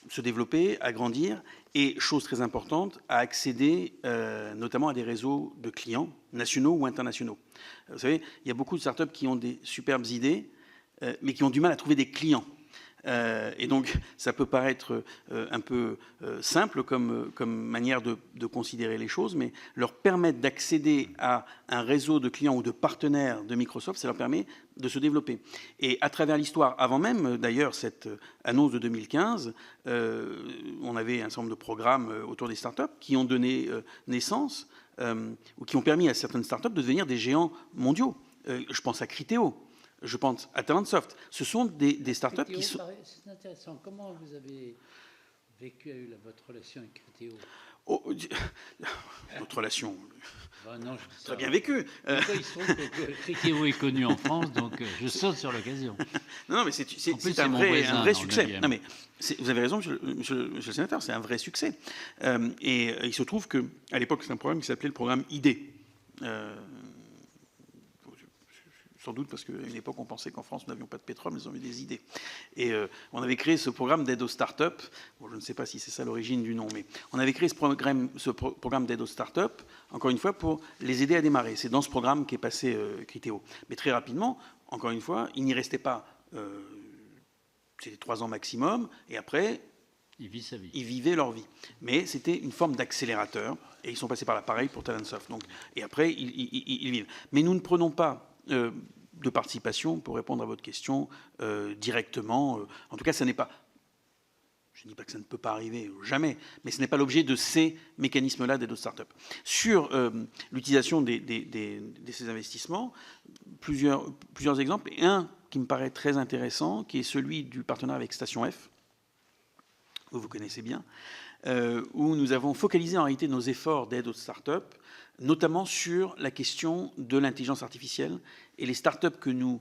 se développer, à grandir et, chose très importante, à accéder notamment à des réseaux de clients nationaux ou internationaux. Vous savez, il y a beaucoup de startups qui ont des superbes idées, mais qui ont du mal à trouver des clients. Et donc, ça peut paraître un peu simple comme manière de considérer les choses, mais leur permettre d'accéder à un réseau de clients ou de partenaires de Microsoft, ça leur permet de se développer. Et à travers l'histoire, avant même d'ailleurs cette annonce de 2015, on avait un certain nombre de programmes autour des startups qui ont donné naissance ou qui ont permis à certaines startups de devenir des géants mondiaux. Je pense à Criteo. Je pense à Talentsoft. Ce sont des startups qui sont... C'est intéressant. Comment vous avez vécu votre relation avec Criteo? Notre relation... Non, très bien vécue. Il se trouve que Criteo est connu en France, donc je saute sur l'occasion. Non, mais c'est un vrai succès. Non, mais vous avez raison, monsieur le sénateur, c'est un vrai succès. Et il se trouve qu'à l'époque, c'est un programme qui s'appelait le programme ID. Sans doute parce qu'à une époque, on pensait qu'en France, nous n'avions pas de pétrole, mais nous avions des idées. Et on avait créé ce programme d'aide aux startups. Bon, je ne sais pas si c'est ça l'origine du nom, mais on avait créé ce programme d'aide aux startups, encore une fois, pour les aider à démarrer. C'est dans ce programme qu'est passé Criteo. Mais très rapidement, encore une fois, il n'y restait pas... c'était 3 ans maximum, et après... Ils vivent sa vie. Ils vivaient leur vie. Mais c'était une forme d'accélérateur, et ils sont passés par là, pareil pour Talentsoft. Donc, et après, ils vivent. Mais nous ne prenons pas... de participation, pour répondre à votre question, directement. En tout cas, ça n'est pas... Je ne dis pas que ça ne peut pas arriver, jamais, mais ce n'est pas l'objet de ces mécanismes-là d'aide aux startups. Sur l'utilisation de ces investissements, plusieurs exemples, et un qui me paraît très intéressant, qui est celui du partenariat avec Station F. vous connaissez bien, où nous avons focalisé en réalité nos efforts d'aide aux startups, notamment sur la question de l'intelligence artificielle. Et les startups que nous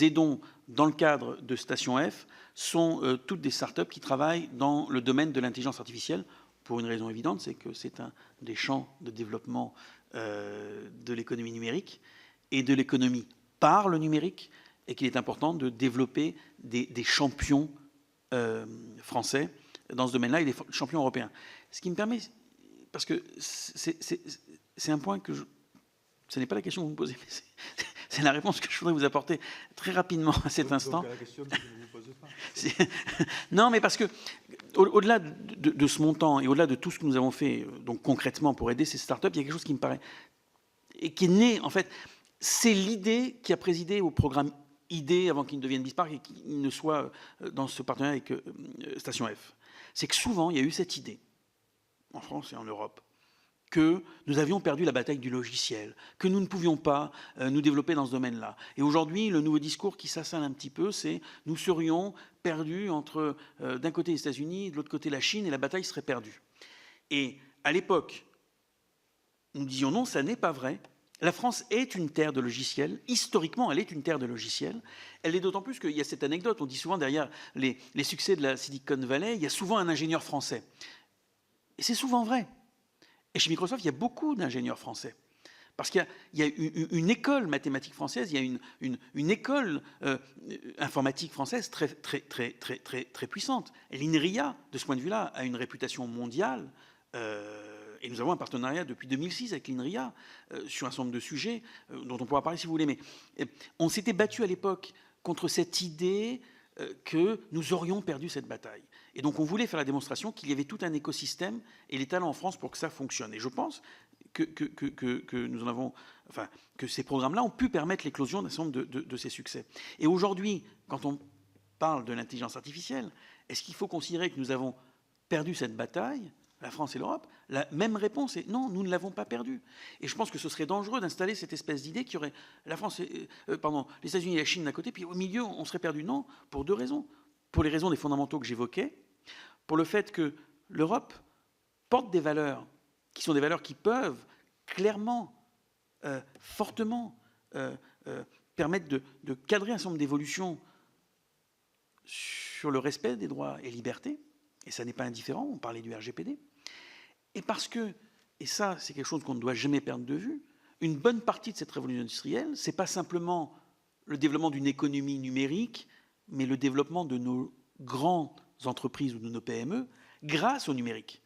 aidons dans le cadre de Station F sont toutes des startups qui travaillent dans le domaine de l'intelligence artificielle, pour une raison évidente, c'est que c'est un des champs de développement de l'économie numérique et de l'économie par le numérique, et qu'il est important de développer des champions français dans ce domaine-là et des champions européens. Ce qui me permet, parce que c'est un point que ce n'est pas la question que vous me posez, mais c'est la réponse que je voudrais vous apporter très rapidement à cet instant. La question que je ne vous pose pas. Non, mais parce que au-delà de ce montant et au-delà de tout ce que nous avons fait donc concrètement pour aider ces startups, il y a quelque chose qui me paraît et qui est né en fait. C'est l'idée qui a présidé au programme ID avant qu'il ne devienne Bisparck et qu'il ne soit dans ce partenariat avec Station F. C'est que souvent, il y a eu cette idée, en France et en Europe, que nous avions perdu la bataille du logiciel, que nous ne pouvions pas nous développer dans ce domaine-là. Et aujourd'hui, le nouveau discours qui s'assale un petit peu, c'est nous serions perdus entre d'un côté les États-Unis, de l'autre côté la Chine, et la bataille serait perdue. Et à l'époque, nous disions non, ça n'est pas vrai. La France est une terre de logiciels. Historiquement, elle est une terre de logiciels. Elle est d'autant plus qu'il y a cette anecdote. On dit souvent derrière les succès de la Silicon Valley, il y a souvent un ingénieur français. Et c'est souvent vrai. Et chez Microsoft, il y a beaucoup d'ingénieurs français. Parce qu'il y a une école mathématique française, il y a une école informatique française très puissante. L'INRIA, de ce point de vue-là, a une réputation mondiale. Et nous avons un partenariat depuis 2006 avec l'INRIA sur un certain nombre de sujets dont on pourra parler si vous voulez. Mais on s'était battu à l'époque contre cette idée que nous aurions perdu cette bataille. Et donc on voulait faire la démonstration qu'il y avait tout un écosystème et les talents en France pour que ça fonctionne. Et je pense que nous en avons, enfin, que ces programmes-là ont pu permettre l'éclosion d'un certain nombre de ces succès. Et aujourd'hui, quand on parle de l'intelligence artificielle, est-ce qu'il faut considérer que nous avons perdu cette bataille, la France et l'Europe? La même réponse est non, nous ne l'avons pas perdue. Et je pense que ce serait dangereux d'installer cette espèce d'idée qu'il y aurait la France, les États-Unis et la Chine d'un côté, puis au milieu, on serait perdu. Non, pour deux raisons. Pour les raisons des fondamentaux que j'évoquais, pour le fait que l'Europe porte des valeurs qui sont des valeurs qui peuvent clairement, fortement permettre de cadrer un certain nombre d'évolutions sur le respect des droits et libertés. Et ça n'est pas indifférent, on parlait du RGPD. Et parce que, et ça c'est quelque chose qu'on ne doit jamais perdre de vue, une bonne partie de cette révolution industrielle, ce n'est pas simplement le développement d'une économie numérique, mais le développement de nos grandes entreprises ou de nos PME grâce au numérique.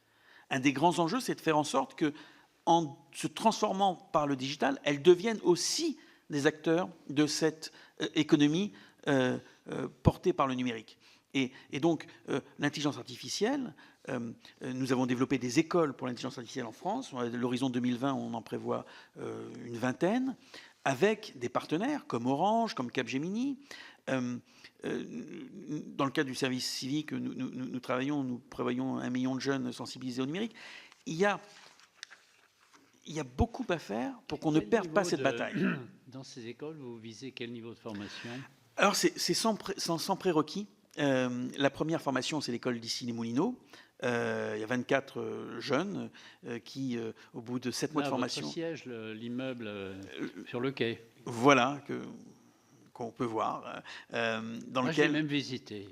Un des grands enjeux, c'est de faire en sorte que, en se transformant par le digital, elles deviennent aussi des acteurs de cette économie portée par le numérique. Et donc, l'intelligence artificielle, nous avons développé des écoles pour l'intelligence artificielle en France. À l'horizon 2020, on en prévoit une vingtaine, avec des partenaires comme Orange, comme Capgemini. Dans le cadre du service civique, nous prévoyons 1 million de jeunes sensibilisés au numérique. Il y a beaucoup à faire pour qu'on ne perde pas cette bataille. Dans ces écoles, vous visez quel niveau de formation? Alors, c'est sans prérequis. La première formation, c'est l'école d'Issy-les-Moulineaux. Il y a 24 jeunes qui, au bout de 7 mois de formation... Votre siège, l'immeuble sur le quai. Voilà, qu'on peut voir. Dans Moi, lequel... j'ai même visité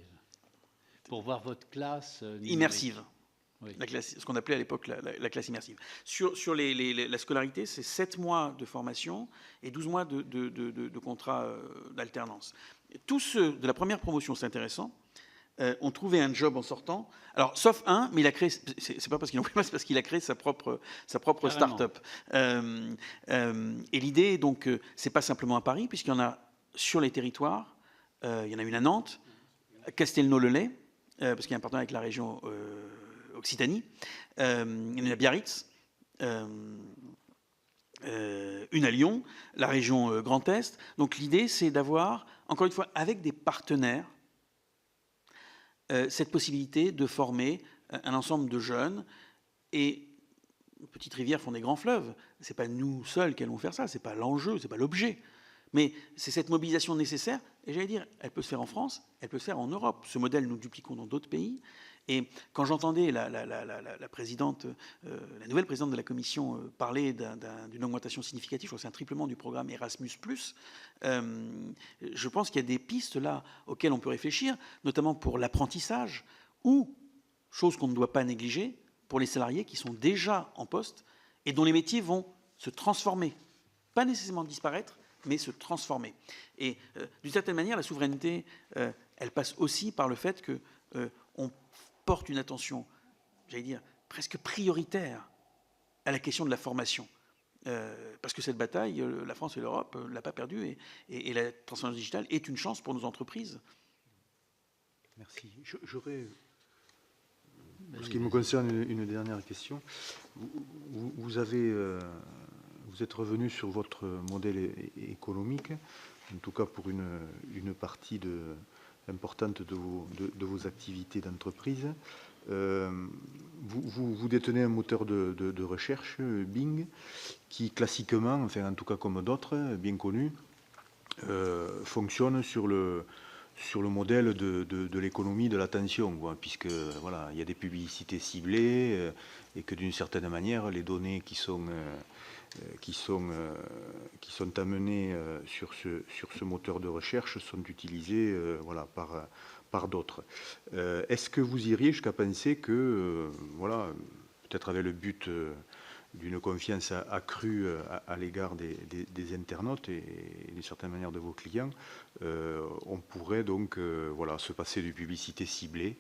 pour voir votre classe immersive. Oui. La classe, ce qu'on appelait à l'époque la classe immersive. Sur la scolarité, c'est 7 mois de formation et 12 mois de contrat d'alternance. Tous ceux de la première promotion, c'est intéressant, ont trouvé un job en sortant. Alors, sauf un, mais il a créé, c'est pas parce qu'il n'en fait pas, c'est parce qu'il a créé sa propre start-up. Et l'idée, donc, c'est pas simplement à Paris, puisqu'il y en a sur les territoires. Il y en a une à Nantes, à Castelnau-le-Lay, parce qu'il y a un partenariat avec la région Occitanie. Il y en a à Biarritz. Une à Lyon, la région Grand Est. Donc l'idée, c'est d'avoir, encore une fois, avec des partenaires, cette possibilité de former un ensemble de jeunes. Et petites rivières font des grands fleuves. Ce n'est pas nous seuls qui allons faire ça, ce n'est pas l'enjeu, ce n'est pas l'objet. Mais c'est cette mobilisation nécessaire, et j'allais dire, elle peut se faire en France, elle peut se faire en Europe. Ce modèle, nous le dupliquons dans d'autres pays. Et quand j'entendais la présidente, la nouvelle présidente de la Commission parler d'une augmentation significative, je crois que c'est un triplement du programme Erasmus+, je pense qu'il y a des pistes là auxquelles on peut réfléchir, notamment pour l'apprentissage ou, chose qu'on ne doit pas négliger, pour les salariés qui sont déjà en poste et dont les métiers vont se transformer. Pas nécessairement disparaître, mais se transformer. Et d'une certaine manière, la souveraineté, elle passe aussi par le fait qu'on porte une attention, j'allais dire, presque prioritaire à la question de la formation. Parce que cette bataille, la France et l'Europe ne l'a pas perdue, et la transformation digitale est une chance pour nos entreprises. Merci. J'aurais, pour ce qui me concerne, une dernière question. Vous êtes revenu sur votre modèle économique, en tout cas pour une partie importante de vos activités d'entreprise. Vous détenez un moteur de recherche, Bing, qui classiquement, enfin en tout cas comme d'autres, bien connus, fonctionne sur le modèle de l'économie de l'attention, puisque voilà, il y a des publicités ciblées et que d'une certaine manière, les données qui sont amenées sur ce moteur de recherche sont utilisées voilà, par d'autres. Est-ce que vous iriez jusqu'à penser que, voilà, peut-être avec le but d'une confiance accrue à l'égard des internautes et d'une certaine manière de vos clients, on pourrait donc voilà, se passer de publicité ciblée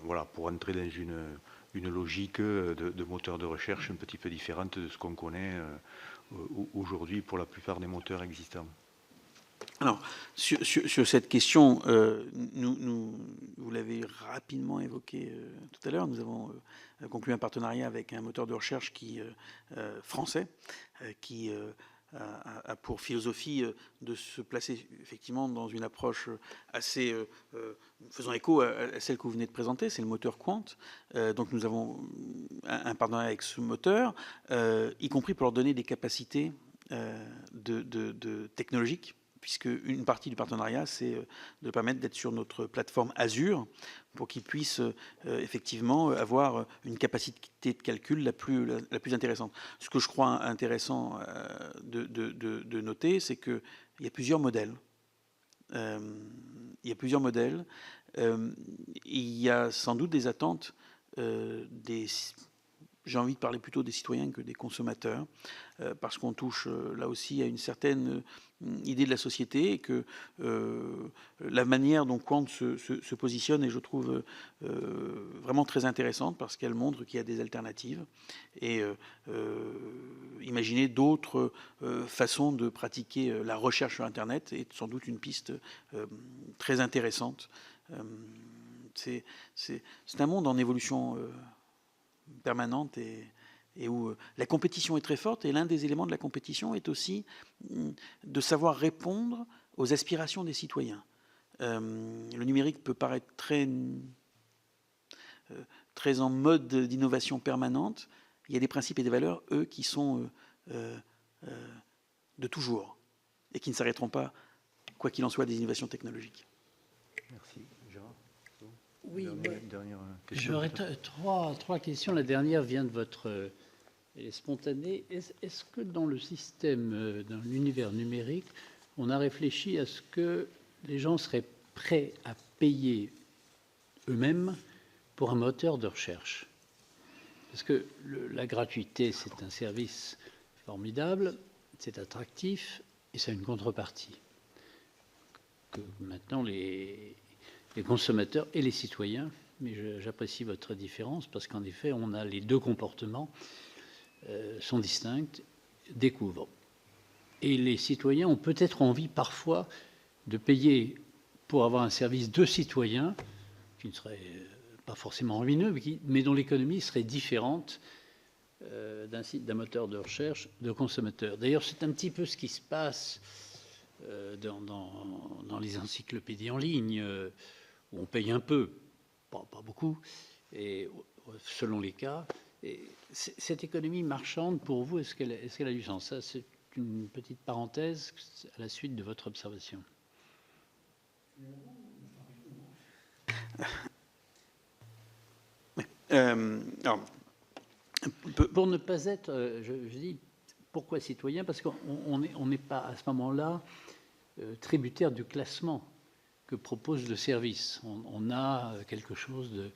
voilà, pour entrer dans une logique de moteur de recherche un petit peu différente de ce qu'on connaît aujourd'hui pour la plupart des moteurs existants. Alors, sur cette question, vous l'avez rapidement évoqué tout à l'heure, nous avons conclu un partenariat avec un moteur de recherche français qui a pour philosophie de se placer effectivement dans une approche assez faisant écho à celle que vous venez de présenter, c'est le moteur Quant. Donc nous avons un partenariat avec ce moteur, y compris pour leur donner des capacités technologiques, puisque une partie du partenariat, c'est de permettre d'être sur notre plateforme Azure pour qu'ils puissent effectivement avoir une capacité de calcul la plus intéressante. Ce que je crois intéressant de noter, c'est qu'il y a plusieurs modèles. Il y a sans doute des attentes j'ai envie de parler plutôt des citoyens que des consommateurs, parce qu'on touche là aussi à une certaine idée de la société et que la manière dont Quant se positionne est, je trouve, vraiment très intéressante parce qu'elle montre qu'il y a des alternatives et imaginer d'autres façons de pratiquer la recherche sur Internet est sans doute une piste très intéressante. C'est un monde en évolution permanente et où la compétition est très forte, et l'un des éléments de la compétition est aussi de savoir répondre aux aspirations des citoyens. Le numérique peut paraître très en mode d'innovation permanente. Il y a des principes et des valeurs, eux, qui sont de toujours et qui ne s'arrêteront pas, quoi qu'il en soit, des innovations technologiques. Merci. Gérard ? Oui, dernière question. J'aurais trois questions. La dernière vient de votre... Elle est spontanée. Est-ce que dans le système, dans l'univers numérique, on a réfléchi à ce que les gens seraient prêts à payer eux-mêmes pour un moteur de recherche? Parce que la gratuité, c'est un service formidable, c'est attractif, et ça a une contrepartie. Que maintenant, les consommateurs et les citoyens, mais j'apprécie votre différence parce qu'en effet, on a les deux comportements sont distincts, découvrent. Et les citoyens ont peut-être envie parfois de payer pour avoir un service de citoyen qui ne serait pas forcément ruineux, mais dont l'économie serait différente d'un moteur de recherche de consommateurs. D'ailleurs, c'est un petit peu ce qui se passe dans les encyclopédies en ligne, où on paye un peu, pas beaucoup, et selon les cas. Et cette économie marchande, pour vous, est-ce qu'elle a du sens? Ça, c'est une petite parenthèse à la suite de votre observation. Pour ne pas être, je dis, pourquoi citoyen? Parce qu'on n'est pas à ce moment-là tributaire du classement que propose le service. On a quelque chose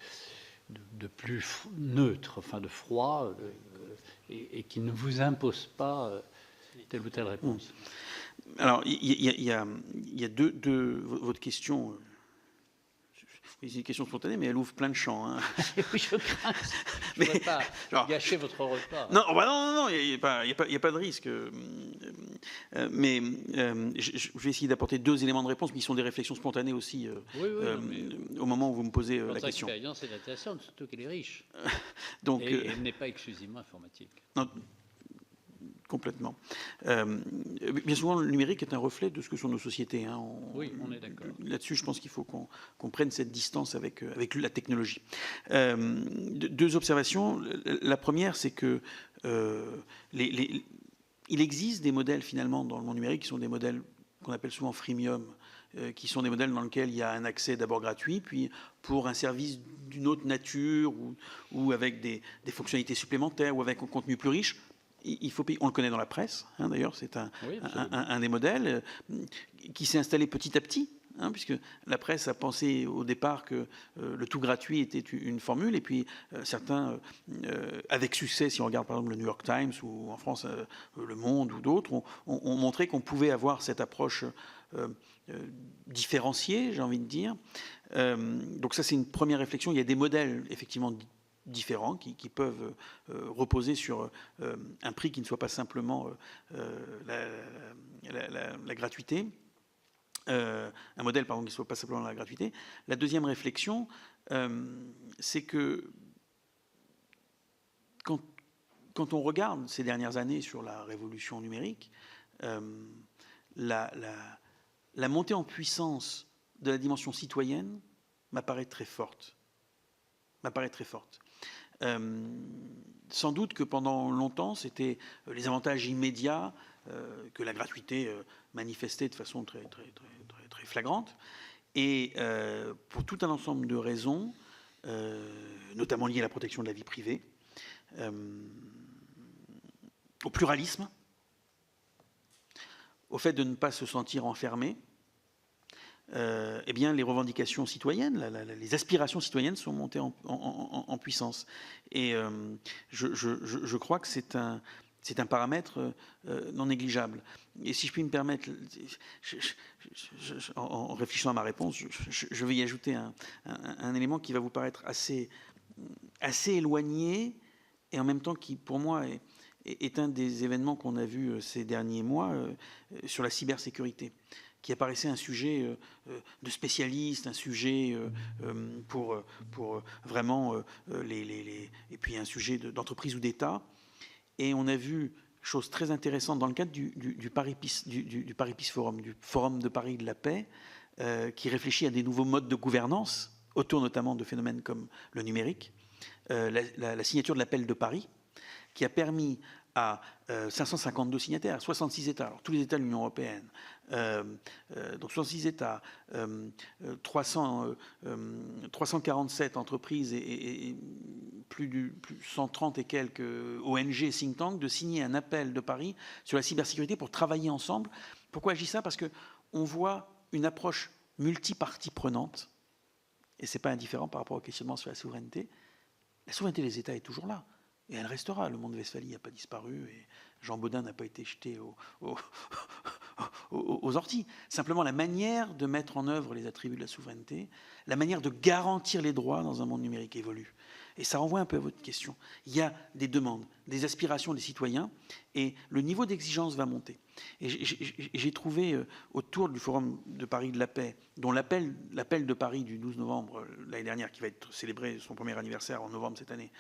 de plus neutre, enfin de froid, et qui ne vous impose pas telle ou telle réponse. Alors, il y a deux votre question. C'est une question spontanée, mais elle ouvre plein de champs. Hein. Oui, je crains. Je ne voudrais pas gâcher votre repas. Non, il n'y a pas de risque. Mais je vais essayer d'apporter 2 éléments de réponse, qui sont des réflexions spontanées aussi au moment où vous me posez la question. Votre expérience est intéressante, surtout qu'elle est riche. Donc, et elle n'est pas exclusivement informatique. Non, complètement. Bien souvent, le numérique est un reflet de ce que sont nos sociétés. Hein. Oui, on est d'accord. Là-dessus, je pense qu'il faut qu'on prenne cette distance avec la technologie. 2 observations. La première, c'est que il existe des modèles, finalement, dans le monde numérique, qui sont des modèles qu'on appelle souvent freemium, qui sont des modèles dans lesquels il y a un accès d'abord gratuit, puis pour un service d'une autre nature, ou avec des fonctionnalités supplémentaires, ou avec un contenu plus riche. Il faut payer. On le connaît dans la presse, hein, d'ailleurs, c'est un des modèles qui s'est installé petit à petit, hein, puisque la presse a pensé au départ que le tout gratuit était une formule, et puis certains, avec succès, si on regarde par exemple le New York Times, ou en France Le Monde ou d'autres, ont montré qu'on pouvait avoir cette approche différenciée, j'ai envie de dire. Donc ça, c'est une première réflexion. Il y a des modèles, effectivement, différents qui peuvent reposer sur un prix qui ne soit pas simplement la gratuité, un modèle pardon qui ne soit pas simplement la gratuité. La deuxième réflexion, c'est que quand on regarde ces dernières années sur la révolution numérique, la montée en puissance de la dimension citoyenne m'apparaît très forte. Sans doute que pendant longtemps, c'était les avantages immédiats que la gratuité manifestait de façon très flagrante. Et pour tout un ensemble de raisons, notamment liées à la protection de la vie privée, au pluralisme, au fait de ne pas se sentir enfermé, eh bien, les revendications citoyennes, les aspirations citoyennes sont montées en puissance. Et je crois que c'est un paramètre non négligeable. Et si je puis me permettre, en réfléchissant à ma réponse, je vais y ajouter un élément qui va vous paraître assez éloigné, et en même temps qui, pour moi, est un des événements qu'on a vus ces derniers mois sur la cybersécurité, qui apparaissait un sujet de spécialiste, un sujet pour vraiment et puis un sujet d'entreprise ou d'État. Et on a vu chose très intéressante dans le cadre du Paris Peace Forum, du Forum de Paris de la paix, qui réfléchit à des nouveaux modes de gouvernance, autour notamment de phénomènes comme le numérique, la signature de l'appel de Paris, qui a permis à 552 signataires, 66 États, alors tous les États de l'Union européenne, donc 66 États, 347 entreprises et plus 130 et quelques ONG, think tanks, de signer un appel de Paris sur la cybersécurité pour travailler ensemble. Pourquoi je dis ça? Parce qu'on voit une approche multipartie prenante, et ce n'est pas indifférent par rapport au questionnement sur la souveraineté. La souveraineté des États est toujours là. Et elle restera. Le monde de Westphalie n'a pas disparu et Jean Baudin n'a pas été jeté aux orties. Simplement, la manière de mettre en œuvre les attributs de la souveraineté, la manière de garantir les droits dans un monde numérique évolue. Et ça renvoie un peu à votre question. Il y a des demandes, des aspirations des citoyens, et le niveau d'exigence va monter. Et j'ai trouvé autour du Forum de Paris de la paix, dont l'appel de Paris du 12 novembre l'année dernière, qui va être célébré son premier anniversaire en novembre cette année,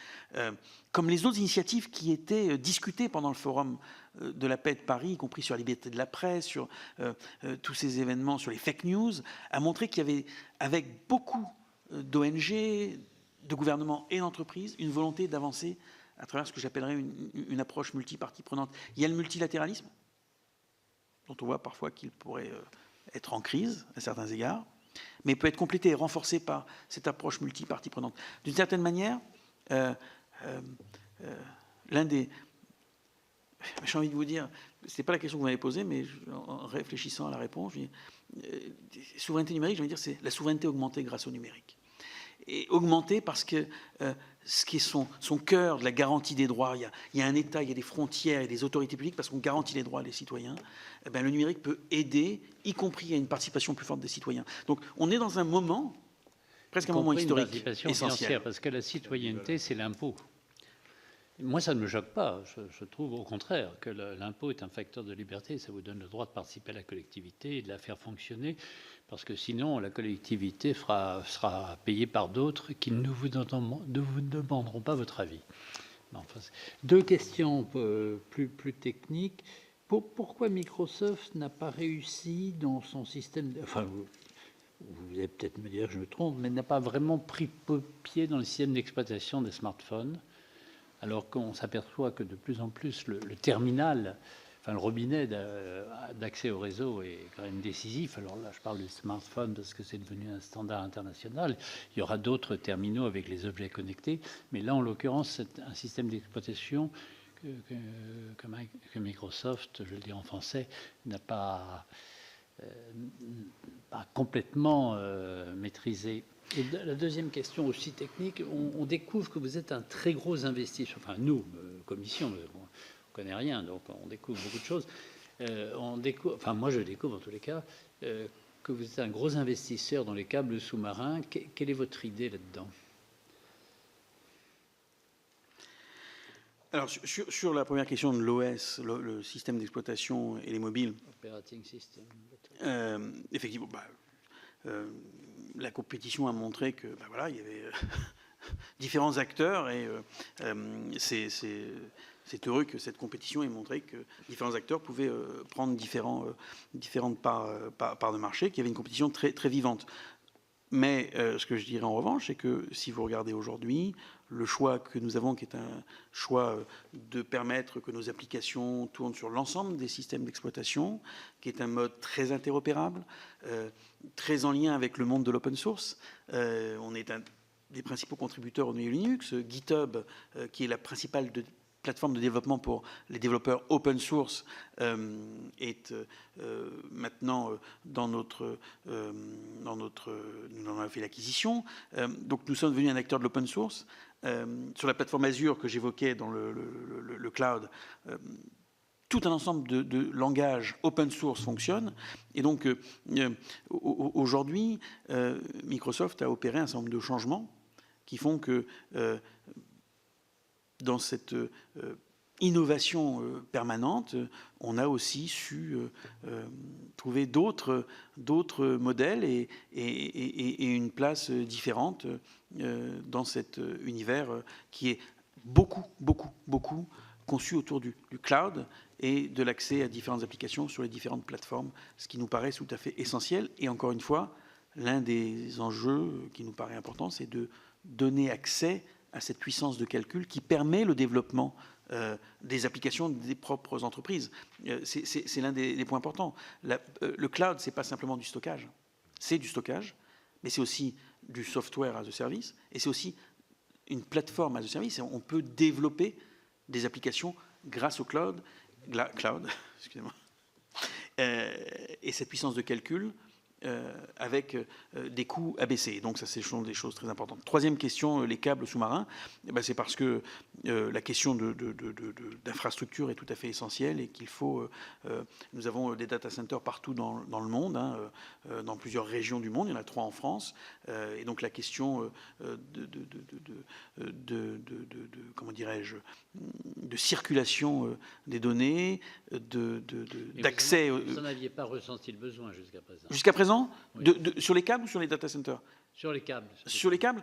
comme les autres initiatives qui étaient discutées pendant le Forum de la paix de Paris, y compris sur la liberté de la presse, sur tous ces événements, sur les fake news, a montré qu'il y avait, avec beaucoup d'ONG, de gouvernements et d'entreprises, une volonté d'avancer à travers ce que j'appellerais une approche multipartie prenante. Il y a le multilatéralisme, dont on voit parfois qu'il pourrait être en crise à certains égards, mais peut être complété et renforcé par cette approche multipartie prenante. D'une certaine manière, l'un des... J'ai envie de vous dire, ce n'est pas la question que vous m'avez posée, mais en réfléchissant à la réponse, souveraineté numérique, j'ai envie de dire, c'est la souveraineté augmentée grâce au numérique. Et augmentée parce que ce qui est son cœur de la garantie des droits, il y a un État, il y a des frontières et des autorités publiques parce qu'on garantit les droits des citoyens, eh bien, le numérique peut aider, y compris à une participation plus forte des citoyens. Donc on est dans un moment, presque un moment historique essentiel. Parce que la citoyenneté, c'est l'impôt. Moi, ça ne me choque pas. Je trouve au contraire que l'impôt est un facteur de liberté. Ça vous donne le droit de participer à la collectivité et de la faire fonctionner. Parce que sinon, la collectivité sera payée par d'autres qui ne vous demanderont pas votre avis. Enfin, deux questions plus techniques. Pourquoi Microsoft n'a pas réussi dans son système... Enfin, vous allez peut-être me dire que je me trompe, mais n'a pas vraiment pris pied dans le système d'exploitation des smartphones, alors qu'on s'aperçoit que de plus en plus le terminal, enfin le robinet d'accès au réseau est quand même décisif. Alors là, je parle du smartphone parce que c'est devenu un standard international. Il y aura d'autres terminaux avec les objets connectés, mais là, en l'occurrence, c'est un système d'exploitation que Microsoft, je le dis en français, n'a pas complètement maîtrisé. Et la deuxième question aussi technique, on découvre que vous êtes un très gros investisseur. Enfin, nous, commission, on ne connaît rien, donc on découvre beaucoup de choses. Enfin, moi, je découvre en tous les cas que vous êtes un gros investisseur dans les câbles sous-marins. Quelle est votre idée là-dedans? Alors, sur la première question de l'OS, le système d'exploitation et les mobiles, Operating system. Effectivement, la compétition a montré que voilà, il y avait différents acteurs et c'est heureux que cette compétition ait montré que différents acteurs pouvaient prendre différentes parts de marché, qu'il y avait une compétition très, très vivante. Mais ce que je dirais en revanche, c'est que si vous regardez aujourd'hui, le choix que nous avons, qui est un choix de permettre que nos applications tournent sur l'ensemble des systèmes d'exploitation, qui est un mode très interopérable, très en lien avec le monde de l'open source. On est un des principaux contributeurs au noyau Linux. GitHub, qui est la principale plateforme de développement pour les développeurs open source, est maintenant nous en avons fait l'acquisition. Donc nous sommes devenus un acteur de l'open source. Sur la plateforme Azure que j'évoquais dans le cloud, tout un ensemble de langages open source fonctionne. Et donc aujourd'hui, Microsoft a opéré un certain nombre de changements qui font que dans cette innovation permanente, on a aussi su trouver d'autres modèles et une place différente dans cet univers qui est beaucoup conçu autour du cloud et de l'accès à différentes applications sur les différentes plateformes, ce qui nous paraît tout à fait essentiel. Et encore une fois, l'un des enjeux qui nous paraît important, c'est de donner accès à cette puissance de calcul qui permet le développement des applications des propres entreprises. C'est l'un des points importants. Le cloud, ce n'est pas simplement du stockage. C'est du stockage, mais c'est aussi du software as a service, et c'est aussi une plateforme as a service. On peut développer des applications grâce au cloud, excusez-moi, et cette puissance de calcul avec des coûts abaissés. Donc ça, ce sont des choses très importantes. Troisième question, les câbles sous-marins. C'est parce que la question d'infrastructure est tout à fait essentielle et qu'il faut... nous avons des data centers partout dans le monde, dans plusieurs régions du monde. Il y en a 3 en France. Et donc la question comment dirais-je, de circulation des données, d'accès... Vous n'en aviez pas ressenti le besoin jusqu'à présent. Jusqu'à présent, oui. Sur les câbles ou sur les data centers? Sur les câbles. Sur les câbles,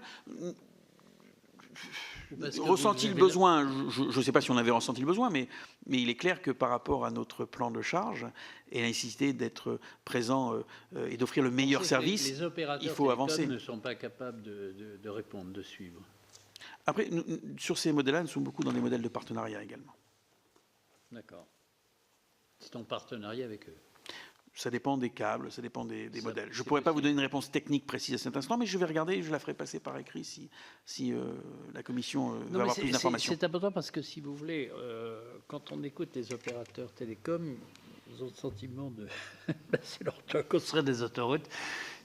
ressenti le besoin, je ne sais pas si on avait ressenti le besoin, mais il est clair que par rapport à notre plan de charge et la nécessité d'être présent et d'offrir le meilleur service, il faut avancer. Les opérateurs ne sont pas capables de répondre, de suivre. Après, sur ces modèles-là, nous sommes beaucoup dans des modèles de partenariat également. D'accord. C'est en partenariat avec eux. Ça dépend des câbles, ça dépend des modèles. Je ne pourrais pas vous donner une réponse technique précise à cet instant, mais je vais regarder et je la ferai passer par écrit si la Commission veut avoir plus d'informations. C'est important parce que, si vous voulez, quand on écoute les opérateurs télécoms, ils ont le sentiment de passer leur temps à construire des autoroutes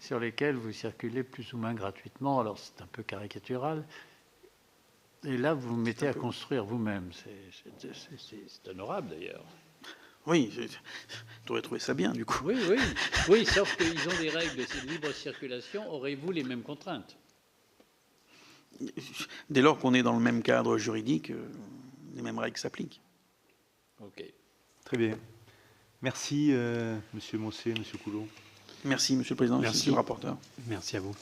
sur lesquelles vous circulez plus ou moins gratuitement. Alors, c'est un peu caricatural. Et là, vous vous mettez à construire vous-même. C'est honorable, d'ailleurs. Oui, tu aurais trouvé ça bien, du coup. Oui, sauf qu'ils ont des règles de libre circulation. Aurez-vous les mêmes contraintes? Dès lors qu'on est dans le même cadre juridique, les mêmes règles s'appliquent. OK. Très bien. Merci, Monsieur Mossé, Monsieur Coulot. Merci, Monsieur le Président. Merci, Monsieur le rapporteur. Merci à vous.